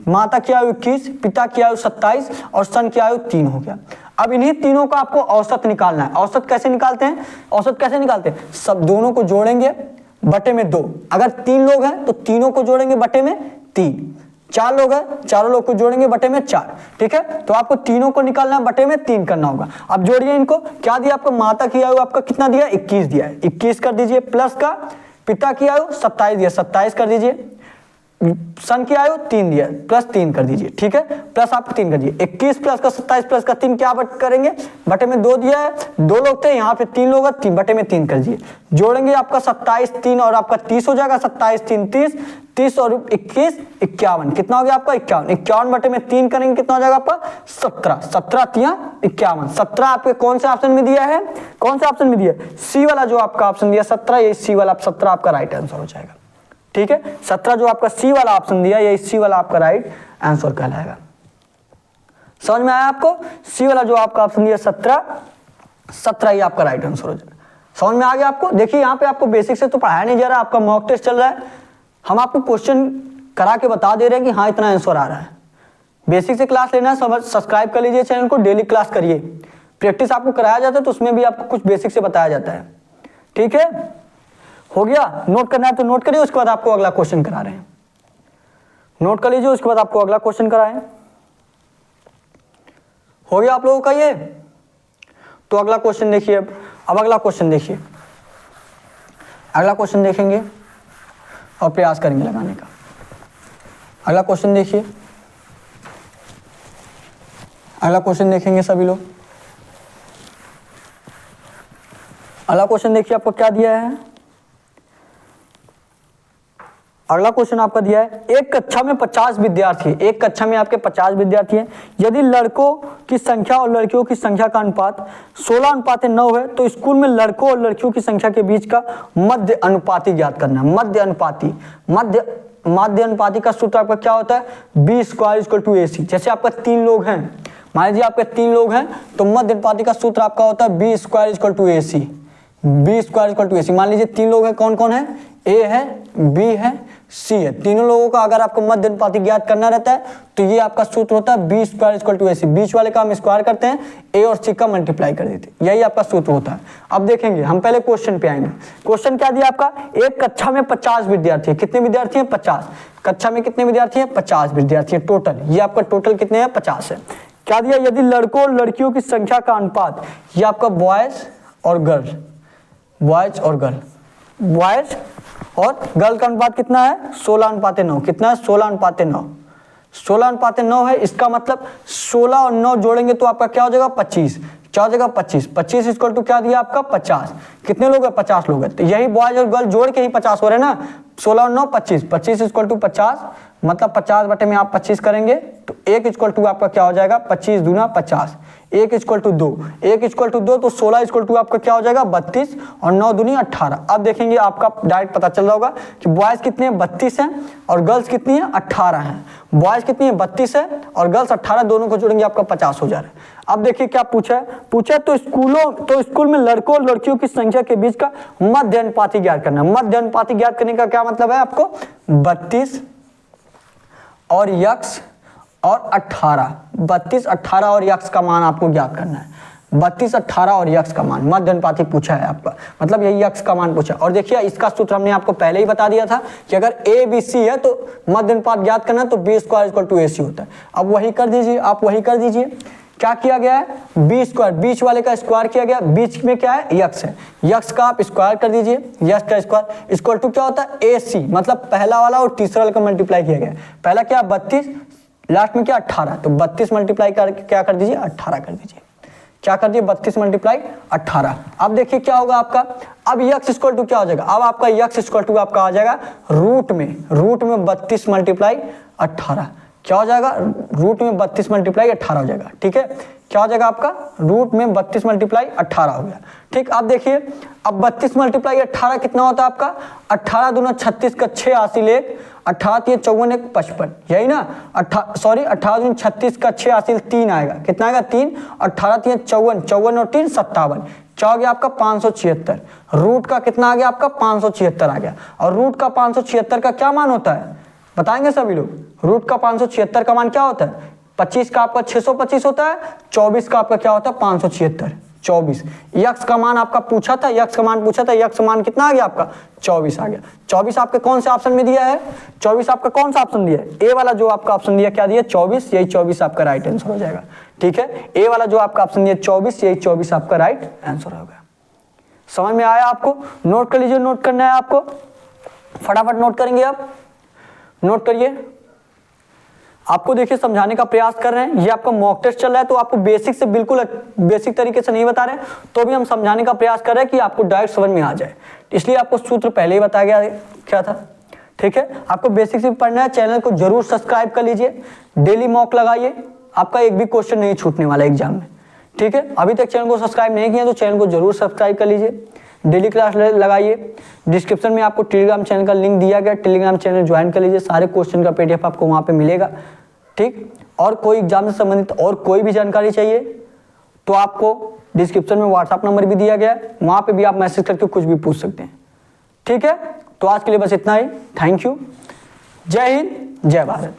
माता की आयु 21, पिता की आयु 27 और सन की आयु 3 हो गया। अब इन्हीं तीनों का आपको औसत निकालना है। औसत कैसे निकालते हैं? सब दोनों को जोड़ेंगे बटे में 2। अगर 3 लोग हैं तो तीनों को जोड़ेंगे बटे में 3। 4 लोग हैं, चारों लोग को जोड़ेंगे बटे में 4। ठीक है, तो आपको तीनों को निकालना है, बटे में 3 करना होगा। अब जोड़िए इनको। क्या दिया आपको? माता की आयु आपका कितना दिया? 21 दिया है, 21 कर दीजिए, प्लस का पिता की आयु 27 दिया, 27 कर दीजिए, सन की आयु 3 दिया, प्लस 3 कर दीजिए। ठीक है, प्लस आप 3 कर दीजिए। 21 प्लस का 27 प्लस का 3 क्या करेंगे? बटे में 2 दिया है, 2 लोग थे, यहाँ पे 3 लोग हैं, 3 बटे में 3 कर दीजिए। जोड़ेंगे आपका 27 3 और आपका 30 हो जाएगा। 27 3 30, 30 और 21 51। कितना हो गया आपका? 51। 51 बटे में 3 करेंगे, कितना हो जाएगा आपका? 17। 17 3 51। 17 आपके कौन से ऑप्शन में दिया है? कौन से ऑप्शन में दिया? सी वाला जो आपका ऑप्शन दिया 17, ये सी वाला 17 आपका राइट आंसर हो जाएगा। ठीक है, 17 जो आपका सी वाला ऑप्शन दिया, ये सी वाला आपका राइट आंसर कहलाएगा। समझ में आया आपको? सी वाला जो आपका ऑप्शन दिया 17 ही आपका राइट आंसर हो जाएगा। समझ में आ गया आपको? देखिए यहाँ पे आपको बेसिक से तो पढ़ाया नहीं जा रहा, आपका मॉक टेस्ट चल रहा है। हम आपको क्वेश्चन करा के बता दे रहे हैं कि हाँ इतना आंसर आ रहा है। बेसिक से क्लास लेना है, सब्सक्राइब कर लीजिए चैनल को, डेली क्लास करिए। प्रैक्टिस आपको कराया जाता है तो उसमें भी आपको कुछ बेसिक से बताया जाता है। ठीक है, हो गया? नोट करना है तो नोट करिए, उसके बाद आपको अगला क्वेश्चन करा रहे हैं। नोट कर लीजिए, उसके बाद आपको अगला क्वेश्चन कराएं। हो गया आप लोगों का ये? तो अगला क्वेश्चन देखिए। अब अगला क्वेश्चन देखिए, अगला क्वेश्चन देखेंगे और प्रयास करेंगे लगाने का। अगला क्वेश्चन देखिए, अगला क्वेश्चन देखेंगे सभी लोग। अगला क्वेश्चन देखिए आपको क्या दिया है। अगला क्वेश्चन आपका दिया है, एक कक्षा में 50 विद्यार्थी, एक कक्षा में आपके 50 विद्यार्थी हैं। यदि लड़कों की संख्या और लड़कियों की संख्या का अनुपात 16:9 है तो स्कूल में लड़कों और लड़कियों की संख्या के बीच का मध्य अनुपाती ज्ञात करना है। मध्य अनुपाती, मध्य अनुपाती का सूत्र आपका क्या होता है? B² = AC। जैसे आपका 3 लोग हैं, मान लीजिए आपके 3 लोग हैं, तो मध्य अनुपाती का सूत्र आपका होता है B² = AC। B² = AC। मान लीजिए 3 लोग हैं, कौन कौन है? A है, B है, C है। तीनों लोगों का अगर आपको मध्य अनुपाती ज्ञात करना रहता है तो ये आपका सूत्र होता है B² = AC। बीच वाले का हम स्क्वायर करते हैं, A और C का मल्टीप्लाई कर देते हैं, यही आपका सूत्र होता है। अब देखेंगे, हम पहले क्वेश्चन पे आएंगे। क्वेश्चन क्या दिया आपका? एक कक्षा में 50 विद्यार्थी है। कितने विद्यार्थी हैं? 50। कक्षा में कितने विद्यार्थी हैं? 50 विद्यार्थी हैं टोटल। ये आपका टोटल कितने हैं? 50 है। क्या दिया? यदि लड़कों और लड़कियों की संख्या का अनुपात, ये आपका बॉयज और गर्ल, बॉयज और गर्ल, बॉयज और गर्ल का अनुपात कितना है? 16:9। कितना है? 16:9। 16:9 है। इसका मतलब 16 और 9 जोड़ेंगे तो आपका क्या हो जाएगा? 25। क्या हो जाएगा? 25। 25 = क्या दिया आपका? 50। कितने लोग हैं? 50 लोग हैं। तो यही बॉयज और गर्ल जोड़ के ही 50 हो रहे हैं ना। 16 और 9 25। 25 = 50, मतलब 50 बटे में आप 25 करेंगे तो 1 = आपका क्या हो जाएगा? 25 दूना 50। 1 = 2, 1 = 2 तो 16 = आपका क्या हो जाएगा? 32 और 9 दूनी 18। अब देखेंगे आपका डायरेक्ट पता चल रहा होगा कि बॉयज कितने हैं? 32 हैं और गर्ल्स कितनी है? 18 हैं। बॉयज कितनी है? 32 है और गर्ल्स 18, दोनों को जोड़ेंगे आपका 50 हो जा रहा है। अब देखिए क्या पूछा है। पूछा तो स्कूल में लड़कों और लड़कियों की संख्या के बीच का मध्य अनुपाती ज्ञात करना। मध्य अनुपाती ज्ञात करने का क्या मतलब है आपको? 32 और यक्स और 18, 32, 18 और यक्स का मान आपको ज्ञात करना है। 32, 18 और यक्स का मान मध्य अनुपाती पूछा है आपका, मतलब यही यक्स का मान पूछा। और देखिए इसका सूत्र हमने आपको पहले ही बता दिया था कि अगर A B C है तो मध्य अनुपात ज्ञात करना है तो B² = AC होता है। अब वही कर दीजिए, आप वही कर दीजिए। क्या किया गया है? B², बीच वाले का स्क्वायर किया गया। बीच में क्या है? यक्स है। यक्स का आप स्क्वायर कर दीजिए। यक्स का स्क्वायर इक्वल टू क्या होता है? AC, मतलब पहला वाला और तीसरा वाला का मल्टीप्लाई किया गया। पहला क्या? 32, लास्ट में क्या? 18। तो 32 मल्टीप्लाई करके क्या कर दीजिए? 18 कर दीजिए। क्या कर दिए? 32 × 18। अब देखिए क्या होगा आपका। अब यक्स इक्वल टू क्या हो जाएगा? अब आपका यक्स इक्वल टू आपका आ जाएगा रूट में 32 × 18। क्या हो जाएगा? रूट में 32 × 18 हो जाएगा। ठीक है, क्या हो जाएगा आपका? रूट में 32 × 18 हो गया। ठीक, अब देखिए अब 32 × 18 कितना होता है आपका? 18 दूना 36 का 6 हासिल 1, 18 3 54 1 55, यही ना। 18 दूना 36 का 6 हासिल 3 आएगा। कितना आएगा? 3। 18 3 54, 54 और 3 57। क्या हो गया आपका? 576। रूट का कितना आ गया आपका? 576 आ गया। और रूट का 576 का क्या मान होता है बताएंगे सभी लोग? रूट का 576 का मान क्या होता है? 25 का आपका 625 होता है, 24 का आपका क्या होता है? 576। 24 यक्स का मान आपका पूछा था, यक्स का मान पूछा था, यक्स मान कितना आ गया आपका? 24 आ गया। 24 आपके कौन से ऑप्शन में दिया है? 24 आपका कौन सा ऑप्शन दिया है? ए वाला जो आपका ऑप्शन दिया क्या दिया? 24। यही 24 आपका राइट आंसर हो जाएगा। ठीक है, ए वाला जो आपका ऑप्शन दिया 24, यही 24 आपका राइट आंसर होगा। समझ में आया आपको? नोट कर लीजिए, नोट करना है आपको, फटाफट नोट करेंगे आप। नोट करिए। आपको देखिए समझाने का प्रयास कर रहे हैं, ये आपका मॉक टेस्ट चल रहा है तो आपको बेसिक से बिल्कुल बेसिक तरीके से नहीं बता रहे हैं, तो भी हम समझाने का प्रयास कर रहे हैं कि आपको डायरेक्ट समझ में आ जाए। इसलिए आपको सूत्र पहले ही बताया गया क्या था। ठीक है, आपको बेसिक से पढ़ना है। चैनल को जरूर सब्सक्राइब कर लीजिए, डेली मॉक लगाइए, आपका एक भी क्वेश्चन नहीं छूटने वाला एग्जाम में। ठीक है, अभी तक चैनल को सब्सक्राइब नहीं किया तो चैनल को जरूर सब्सक्राइब कर लीजिए, डेली क्लास लगाइए। डिस्क्रिप्शन में आपको टेलीग्राम चैनल का लिंक दिया गया, टेलीग्राम चैनल ज्वाइन कर लीजिए, सारे क्वेश्चन का PDF आपको वहाँ पे मिलेगा। ठीक, और कोई एग्जाम से संबंधित और कोई भी जानकारी चाहिए तो आपको डिस्क्रिप्शन में व्हाट्सएप नंबर भी दिया गया है, वहाँ पे भी आप मैसेज करके कुछ भी पूछ सकते हैं। ठीक है, तो आज के लिए बस इतना ही। Thank you. जय हिंद, जय भारत।